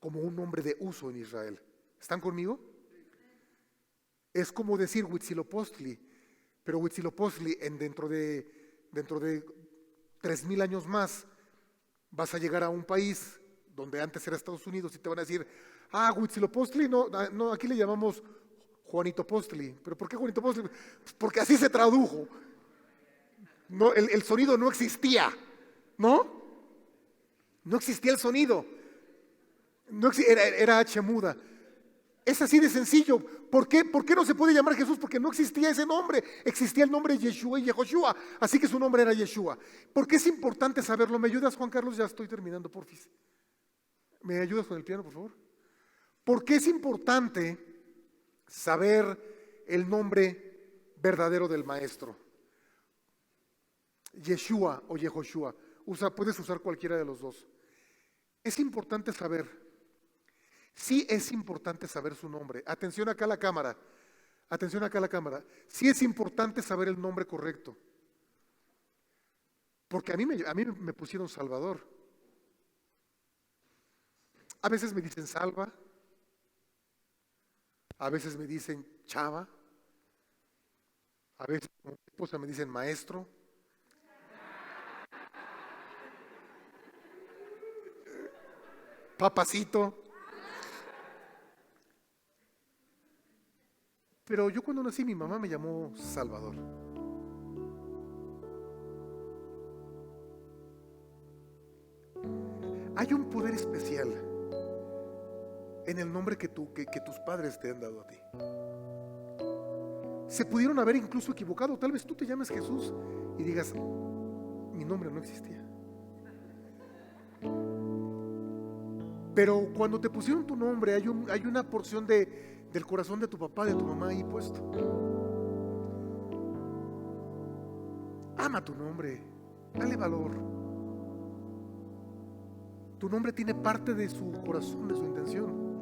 como un nombre de uso en Israel. ¿Están conmigo? Es como decir Huitzilopochtli, pero Huitzilopochtli dentro de 3000 años más Vas a llegar a un país donde antes era Estados Unidos y te van a decir, Huitzilopochtli, no, aquí le llamamos Juanito Postli. ¿Pero por qué Juanito Postli? Pues porque así se tradujo. No, el sonido no existía, ¿no? No existía el sonido. Era H muda. Es así de sencillo. ¿Por qué no se puede llamar Jesús? Porque no existía ese nombre. Existía el nombre Yeshua y Yehoshua. Así que su nombre era Yeshua. ¿Por qué es importante saberlo? ¿Me ayudas, Juan Carlos? Ya estoy terminando, porfis. ¿Me ayudas con el piano, por favor? ¿Por qué es importante saber el nombre verdadero del maestro? Yeshua o Yehoshua. Puedes usar cualquiera de los dos. Es importante saber. Sí es importante saber su nombre. Atención acá a la cámara. Atención acá a la cámara. Sí es importante saber el nombre correcto. Porque a mí me pusieron Salvador. A veces me dicen Salva. A veces me dicen Chava. A veces como mi esposa me dicen Maestro. Papacito. Pero yo cuando nací mi mamá me llamó Salvador. Hay un poder especial en el nombre que tus padres te han dado a ti. Se pudieron haber incluso equivocado. Tal vez tú te llames Jesús y digas, mi nombre no existía. Pero cuando te pusieron tu nombre, hay una porción del corazón de tu papá, de tu mamá ahí puesto. Ama tu nombre, dale valor. Tu nombre tiene parte de su corazón, de su intención.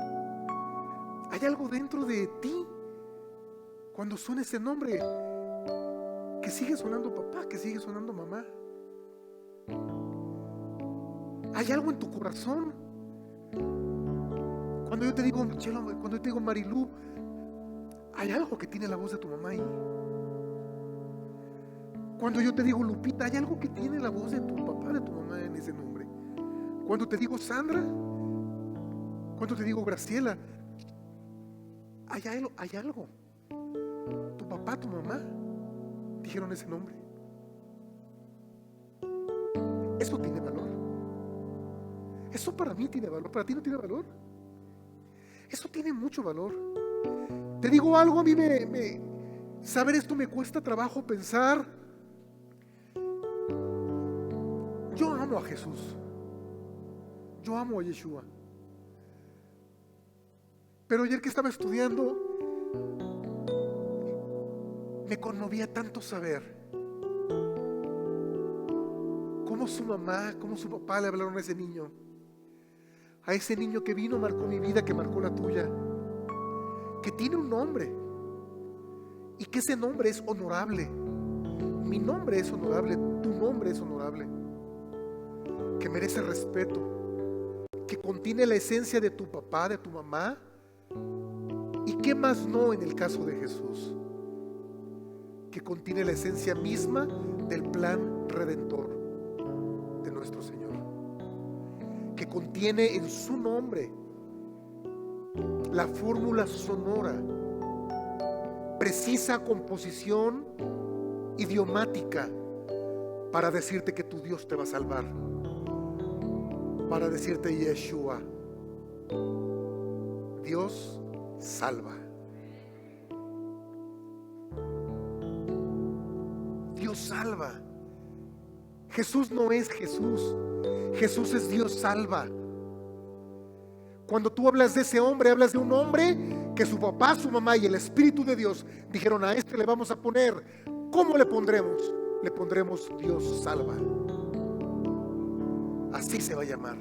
Hay algo dentro de ti cuando suena ese nombre que sigue sonando papá, que sigue sonando mamá. Hay algo en tu corazón. Cuando yo te digo Michelle, cuando yo te digo Marilú, hay algo que tiene la voz de tu mamá ahí. Cuando yo te digo Lupita, hay algo que tiene la voz de tu papá, de tu mamá en ese nombre. Cuando te digo Sandra, cuando te digo Graciela, hay algo. Tu papá, tu mamá dijeron ese nombre. Eso tiene valor. Eso para mí tiene valor. ¿Para ti no tiene valor? Eso tiene mucho valor. Te digo algo, a mí saber esto me cuesta trabajo pensar. Yo amo a Jesús. Yo amo a Yeshua. Pero ayer que estaba estudiando, me conmovía tanto saber cómo su mamá, cómo su papá le hablaron a ese niño. A ese niño que vino, marcó mi vida, que marcó la tuya, que tiene un nombre y que ese nombre es honorable. Mi nombre es honorable, tu nombre es honorable, que merece respeto, que contiene la esencia de tu papá, de tu mamá, y qué más no en el caso de Jesús, que contiene la esencia misma del plan redentor de nuestro Señor, que contiene en su nombre la fórmula sonora, precisa composición idiomática para decirte que tu Dios te va a salvar, para decirte Yeshua, Dios salva. Dios salva. Jesús no es Jesús. Jesús es Dios salva. Cuando tú hablas de ese hombre, hablas de un hombre que su papá, su mamá y el Espíritu de Dios dijeron: a este le vamos a poner. ¿Cómo le pondremos? Le pondremos Dios salva. Así se va a llamar.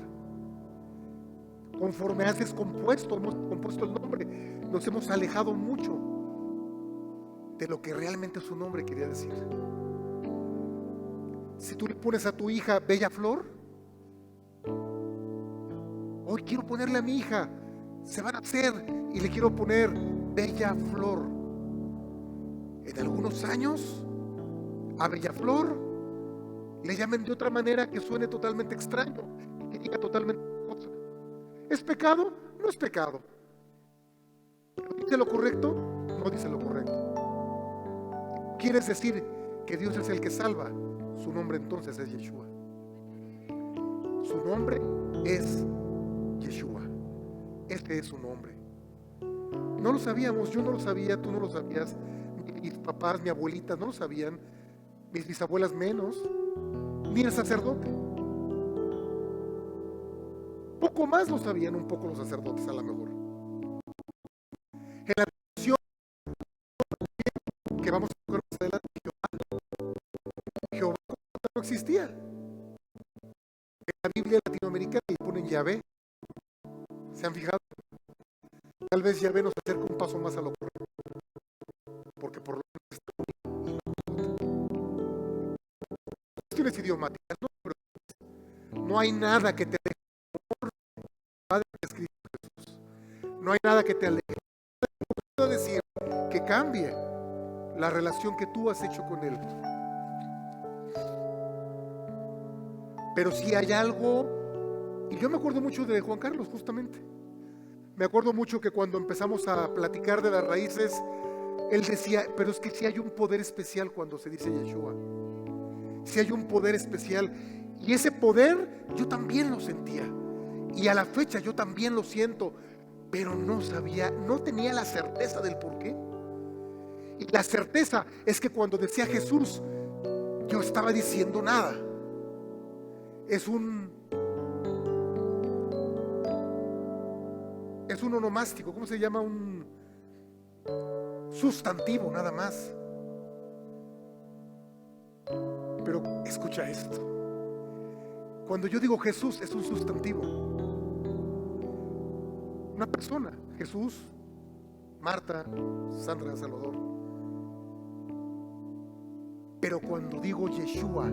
Conforme has descompuesto, hemos compuesto el nombre, nos hemos alejado mucho de lo que realmente su nombre quería decir. Si tú le pones a tu hija Bella Flor, hoy quiero ponerle a mi hija, se van a hacer y le quiero poner Bella Flor. En algunos años a Bella Flor le llamen de otra manera que suene totalmente extraño, que diga totalmente otra cosa. ¿Es pecado? No es pecado. ¿Dice lo correcto? No dice lo correcto. ¿Quieres decir que Dios es el que salva? Su nombre entonces es Yeshua. Su nombre es Yeshua. Este es su nombre. No lo sabíamos, yo no lo sabía, tú no lo sabías, mis papás, mi abuelita no lo sabían, mis bisabuelas menos, ni el sacerdote. Poco más lo sabían un poco los sacerdotes a lo mejor. En la tradición que vamos a ver más adelante, Jehová no existía. En la Biblia latinoamericana le ponen Yahvé. ¿Se han fijado? Tal vez Yahvé nos acerca un paso más a lo correcto, porque por lo menos cuestiones idiomáticas, no hay nada que te aleje del Padre que es Cristo Jesús. No hay nada que te aleje. No puedo decir que cambie la relación que tú has hecho con Él. Pero si hay algo, y yo me acuerdo mucho de Juan Carlos justamente. Me acuerdo mucho que cuando empezamos a platicar de las raíces, él decía, pero es que si hay un poder especial cuando se dice Yeshua. Si hay un poder especial. Y ese poder yo también lo sentía. Y a la fecha yo también lo siento. Pero no sabía, no tenía la certeza del por qué. Y la certeza es que cuando decía Jesús, yo estaba diciendo nada. Es un onomástico, ¿cómo se llama? Un sustantivo nada más. Pero escucha esto. Cuando yo digo Jesús es un sustantivo. Una persona, Jesús, Marta, Sandra, Salvador. Pero cuando digo Yeshua,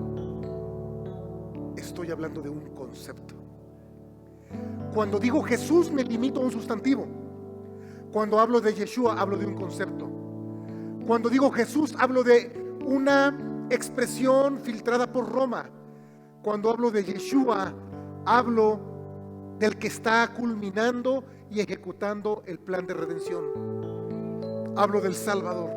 estoy hablando de un concepto. Cuando digo Jesús me limito a un sustantivo. Cuando hablo de Yeshua hablo de un concepto. Cuando digo Jesús hablo de una expresión filtrada por Roma. Cuando hablo de Yeshua hablo del que está culminando y ejecutando el plan de redención. Hablo del Salvador.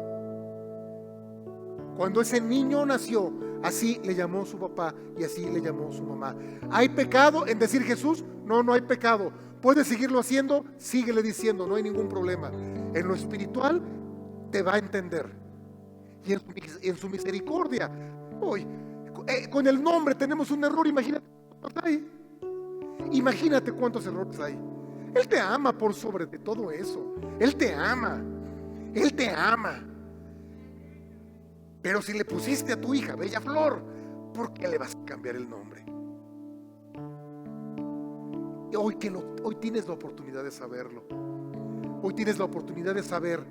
Cuando ese niño nació, así le llamó su papá y así le llamó su mamá. ¿Hay pecado en decir Jesús? No, no hay pecado. ¿Puedes seguirlo haciendo? Síguele diciendo, no hay ningún problema. En lo espiritual te va a entender. Y en su misericordia. Hoy, con el nombre tenemos un error, imagínate cuántos hay. Imagínate cuántos errores hay. Él te ama por sobre de todo eso. Él te ama. Él te ama. Pero si le pusiste a tu hija Bella Flor, ¿por qué le vas a cambiar el nombre? Y hoy tienes la oportunidad de saberlo. Hoy tienes la oportunidad de saber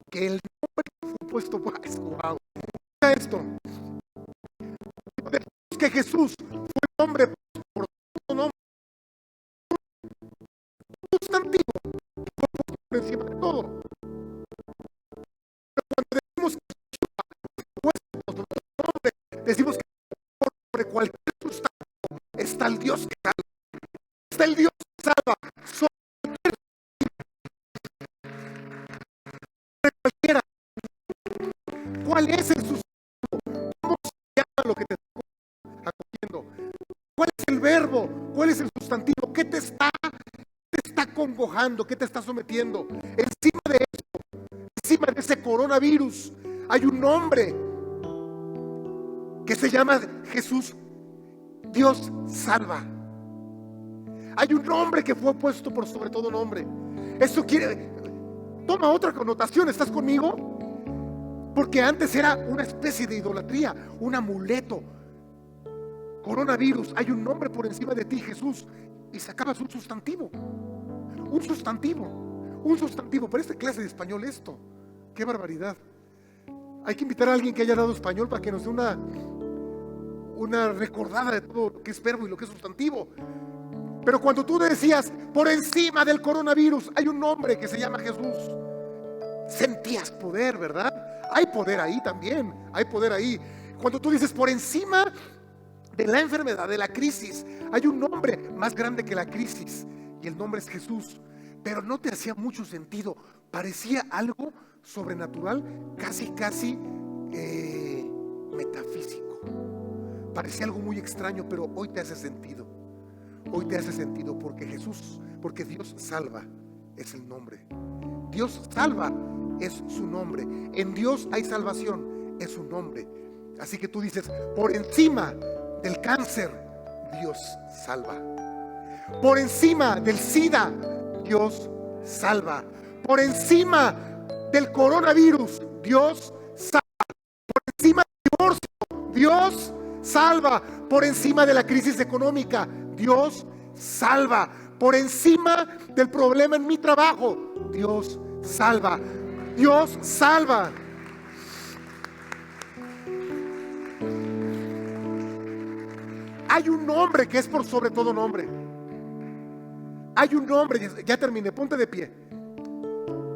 que el nombre que fue puesto, wow, mira esto, que Jesús fue un hombre por todo nombre, un sustantivo por encima de todo. Decimos que sobre cualquier sustantivo está el Dios que salva. Está el Dios que salva. Sobre cualquiera. ¿Cuál es el sustantivo? ¿Cómo se llama lo que te está acogiendo? ¿Cuál es el verbo? ¿Cuál es el sustantivo? ¿Qué te está congojando? ¿Qué te está sometiendo? Encima de eso, encima de ese coronavirus, hay un nombre que se llama Jesús, Dios salva. Hay un nombre que fue puesto por sobre todo nombre. Eso toma otra connotación, ¿estás conmigo? Porque antes era una especie de idolatría, un amuleto. Coronavirus, hay un nombre por encima de ti, Jesús, y sacabas un sustantivo. Un sustantivo. Parece clase de español esto. Qué barbaridad. Hay que invitar a alguien que haya dado español para que nos dé una recordada de todo lo que es verbo y lo que es sustantivo. Pero cuando tú decías, por encima del coronavirus hay un nombre que se llama Jesús, sentías poder, ¿verdad? Hay poder ahí también, hay poder ahí. Cuando tú dices por encima de la enfermedad, de la crisis, hay un nombre más grande que la crisis y el nombre es Jesús. Pero no te hacía mucho sentido, parecía algo sobrenatural, casi metafísico. Parecía algo muy extraño, pero hoy te hace sentido. Hoy te hace sentido porque Dios salva es el nombre. Dios salva es su nombre. En Dios hay salvación, es su nombre. Así que tú dices, por encima del cáncer, Dios salva. Por encima del SIDA, Dios salva. Por encima del coronavirus, Dios salva. Por encima del divorcio, Dios salva. Por encima de la crisis económica, Dios salva. Por encima del problema en mi trabajo, Dios salva. Dios salva. Hay un nombre que es por sobre todo nombre. Hay un nombre, ya terminé, ponte de pie.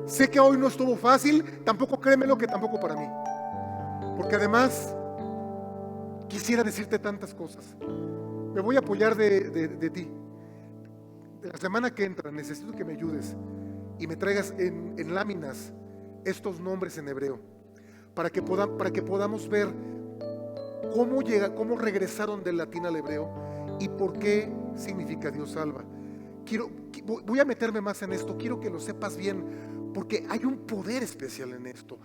Sé que hoy no estuvo fácil, tampoco créemelo que tampoco para mí. Porque además quisiera decirte tantas cosas. Me voy a apoyar de ti. De la semana que entra necesito que me ayudes y me traigas en láminas estos nombres en hebreo para que podamos ver cómo regresaron del latín al hebreo y por qué significa Dios salva. Voy a meterme más en esto, quiero que lo sepas bien, porque hay un poder especial en esto.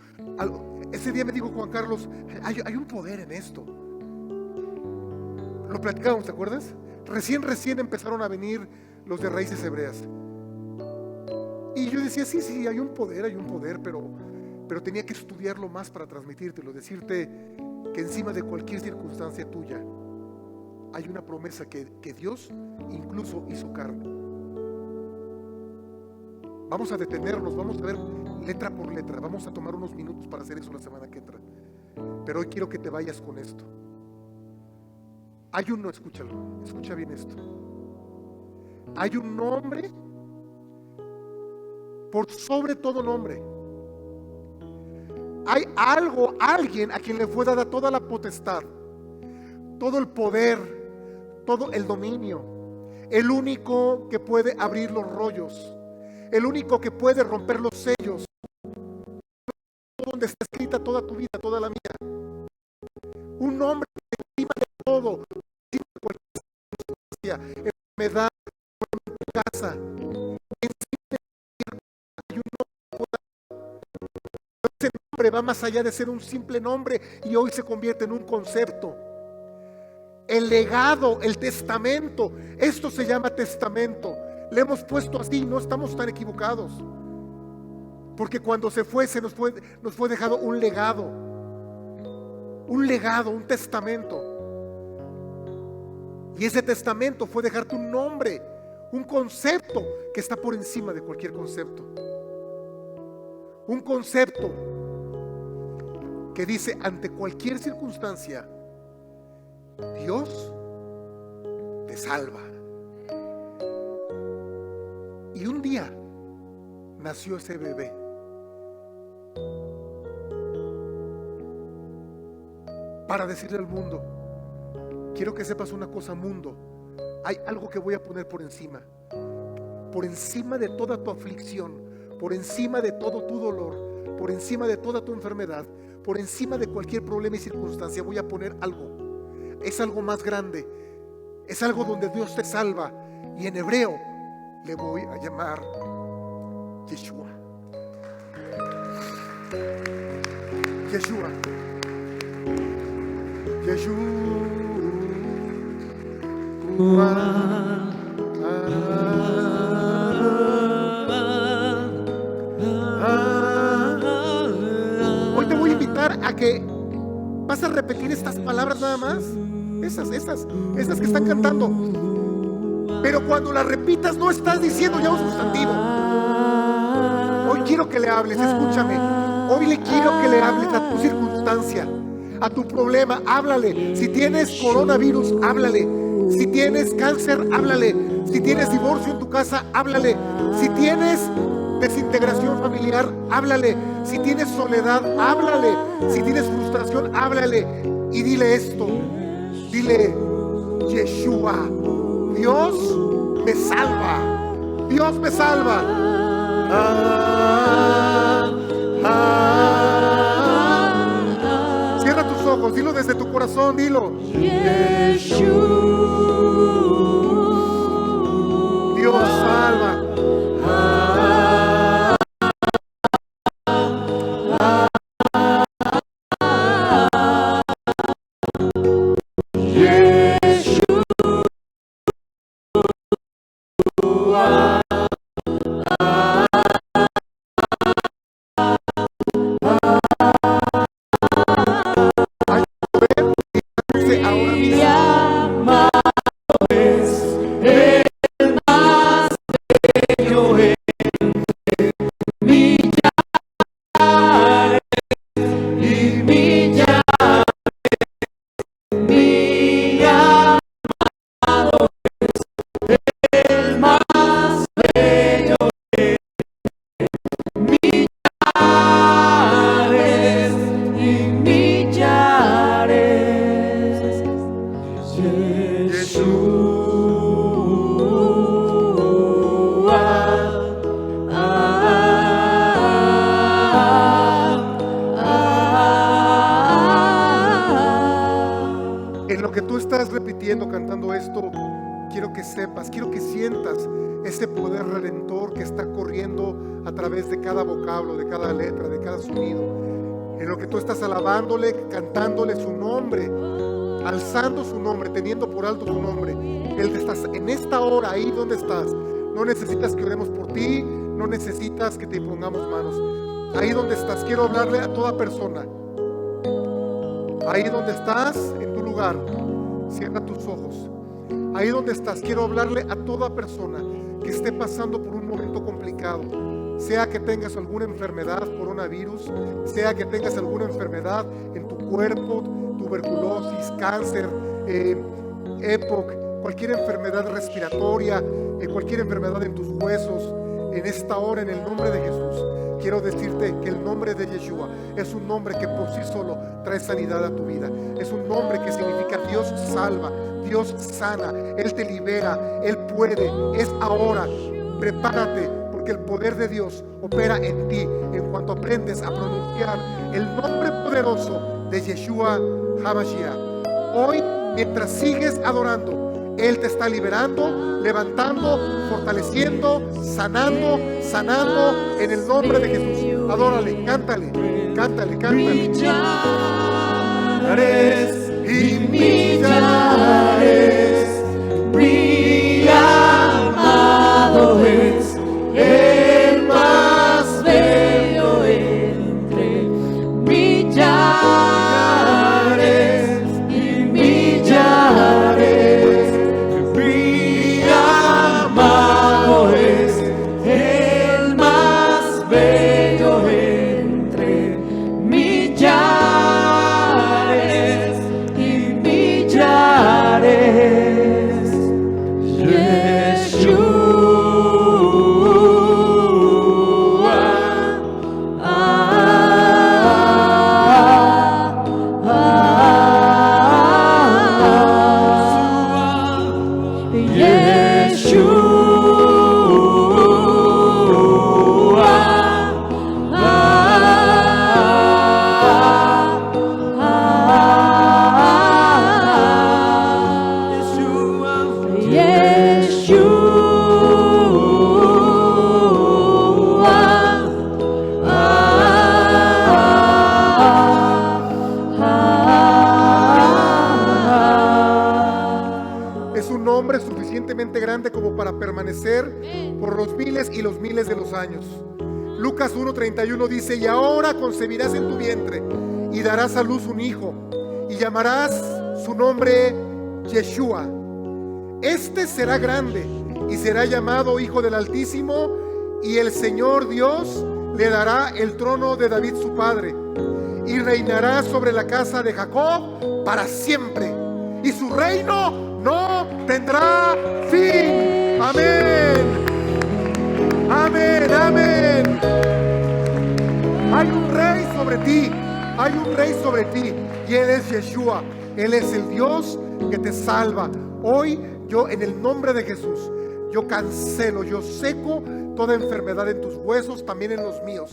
Ese día me dijo Juan Carlos, hay un poder en esto. Lo platicábamos, ¿te acuerdas? Recién empezaron a venir los de raíces hebreas. Y yo decía, sí, hay un poder, pero tenía que estudiarlo más para transmitírtelo, decirte que encima de cualquier circunstancia tuya hay una promesa que Dios incluso hizo carne. Vamos a detenernos, vamos a ver letra por letra, vamos a tomar unos minutos para hacer eso la semana que entra. Pero hoy quiero que te vayas con esto. Escúchalo, escucha bien esto. Hay un nombre por sobre todo nombre. Hay alguien a quien le fue dada toda la potestad, todo el poder, todo el dominio, el único que puede abrir los rollos, el único que puede romper los sellos, donde está escrita toda tu vida, toda la mía. Un nombre encima de todo, encima de cualquier circunstancia, enfermedad, casa, encima de hay un nombre. Ese nombre va más allá de ser un simple nombre y hoy se convierte en un concepto. El legado, el testamento, esto se llama testamento. Le hemos puesto así, no estamos tan equivocados. Porque cuando se nos fue dejado un legado, un testamento. Y ese testamento fue dejarte un nombre, un concepto que está por encima de cualquier concepto. Un concepto que dice, ante cualquier circunstancia, Dios te salva. Y un día nació ese bebé. Para decirle al mundo, quiero que sepas una cosa, mundo, hay algo que voy a poner por encima de toda tu aflicción, por encima de todo tu dolor, por encima de toda tu enfermedad, por encima de cualquier problema y circunstancia, voy a poner algo. Es algo más grande, es algo donde Dios te salva, y en hebreo le voy a llamar Yeshua. Yeshua. Hoy te voy a invitar a que vas a repetir estas palabras nada más, esas que están cantando. Pero cuando las repitas no estás diciendo ya un sustantivo. Hoy quiero que le hables, escúchame. Hoy le quiero que le hables a tu circunstancia, a tu problema, háblale. Si tienes coronavirus, háblale. Si tienes cáncer, háblale. Si tienes divorcio en tu casa, háblale. Si tienes desintegración familiar, háblale. Si tienes soledad, háblale. Si tienes frustración, háblale. y dile esto, dile: Yeshua, Dios me salva, Dios me salva. Cierra tus ojos, dilo desde tu corazón, dilo: Dios salva. En lo que tú estás repitiendo, cantando esto, quiero que sepas, quiero que sientas ese poder redentor que está corriendo a través de cada vocablo, de cada letra, de cada sonido. En lo que tú estás alabándole, cantándole su nombre, alzando su nombre, teniendo por alto su nombre. Él estás en esta hora, ahí donde estás. No necesitas que oremos por ti, no necesitas que te pongamos manos. Ahí donde estás, quiero hablarle a toda persona. Ahí donde estás, en tu lugar, cierra tus ojos. Ahí donde estás, quiero hablarle a toda persona que esté pasando por un momento complicado. Sea que tengas alguna enfermedad, coronavirus, sea que tengas alguna enfermedad en tu cuerpo, tuberculosis, cáncer, EPOC, cualquier enfermedad respiratoria, cualquier enfermedad en tus huesos. En esta hora, en el nombre de Jesús, quiero decirte que el nombre de Yeshua es un nombre que por sí solo trae sanidad a tu vida. Es un nombre que significa Dios salva, Dios sana, Él te libera, Él puede. Es ahora. Prepárate, porque el poder de Dios opera en ti en cuanto aprendes a pronunciar el nombre poderoso de Yeshua HaMashiach. Hoy, mientras sigues adorando, Él te está liberando, levantando, fortaleciendo, sanando, sanando en el nombre de Jesús. Adórale, cántale, cántale, cántale. Millares y millares, mi amado es el más bello entre millares y millares. Mi amado es el más bello entre millares y millares. Grande como para permanecer por los miles y los miles de los años. Lucas 1:31 dice: y ahora concebirás en tu vientre y darás a luz un hijo y llamarás su nombre Yeshua. Este será grande y será llamado Hijo del Altísimo, y el Señor Dios le dará el trono de David su padre, y reinará sobre la casa de Jacob para siempre, y su reino no tendrá fin. Amén. Amén, amén. Hay un rey sobre ti. Hay un rey sobre ti. y Él es Yeshua. Él es el Dios que te salva. Hoy yo, en el nombre de Jesús, yo cancelo, yo seco toda enfermedad en tus huesos, también en los míos.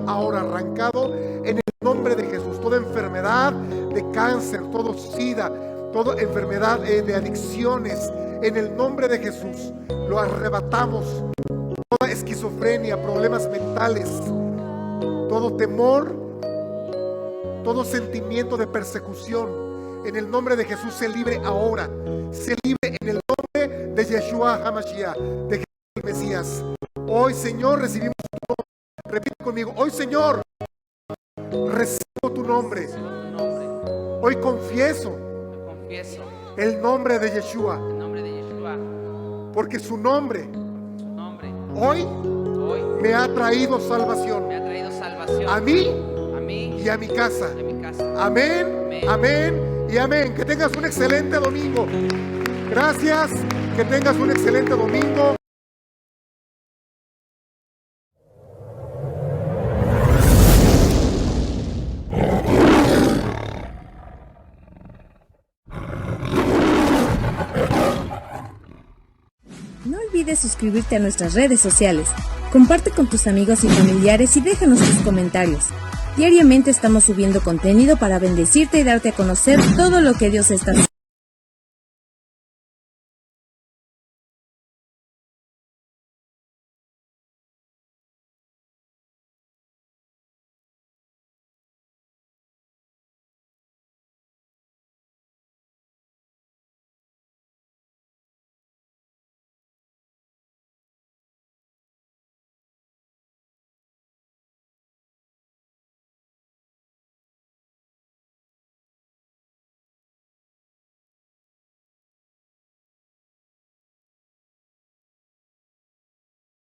Ahora arrancado en el nombre de Jesús. Toda enfermedad de cáncer, todo SIDA, toda enfermedad de adicciones, en el nombre de Jesús lo arrebatamos. Toda esquizofrenia, problemas mentales, todo temor, todo sentimiento de persecución, en el nombre de Jesús se libre ahora. Se libre en el nombre de Yeshua HaMashiach, de Jesús el Mesías. Hoy, Señor, recibimos tu nombre. Repite conmigo: hoy, Señor, recibo tu nombre. Hoy confieso el nombre de Yeshua, porque su nombre hoy me ha traído salvación a mí y a mi casa. Amén, amén y amén. Que tengas un excelente domingo. Gracias, que tengas un excelente domingo. No olvides suscribirte a nuestras redes sociales, comparte con tus amigos y familiares y déjanos tus comentarios. Diariamente estamos subiendo contenido para bendecirte y darte a conocer todo lo que Dios está haciendo.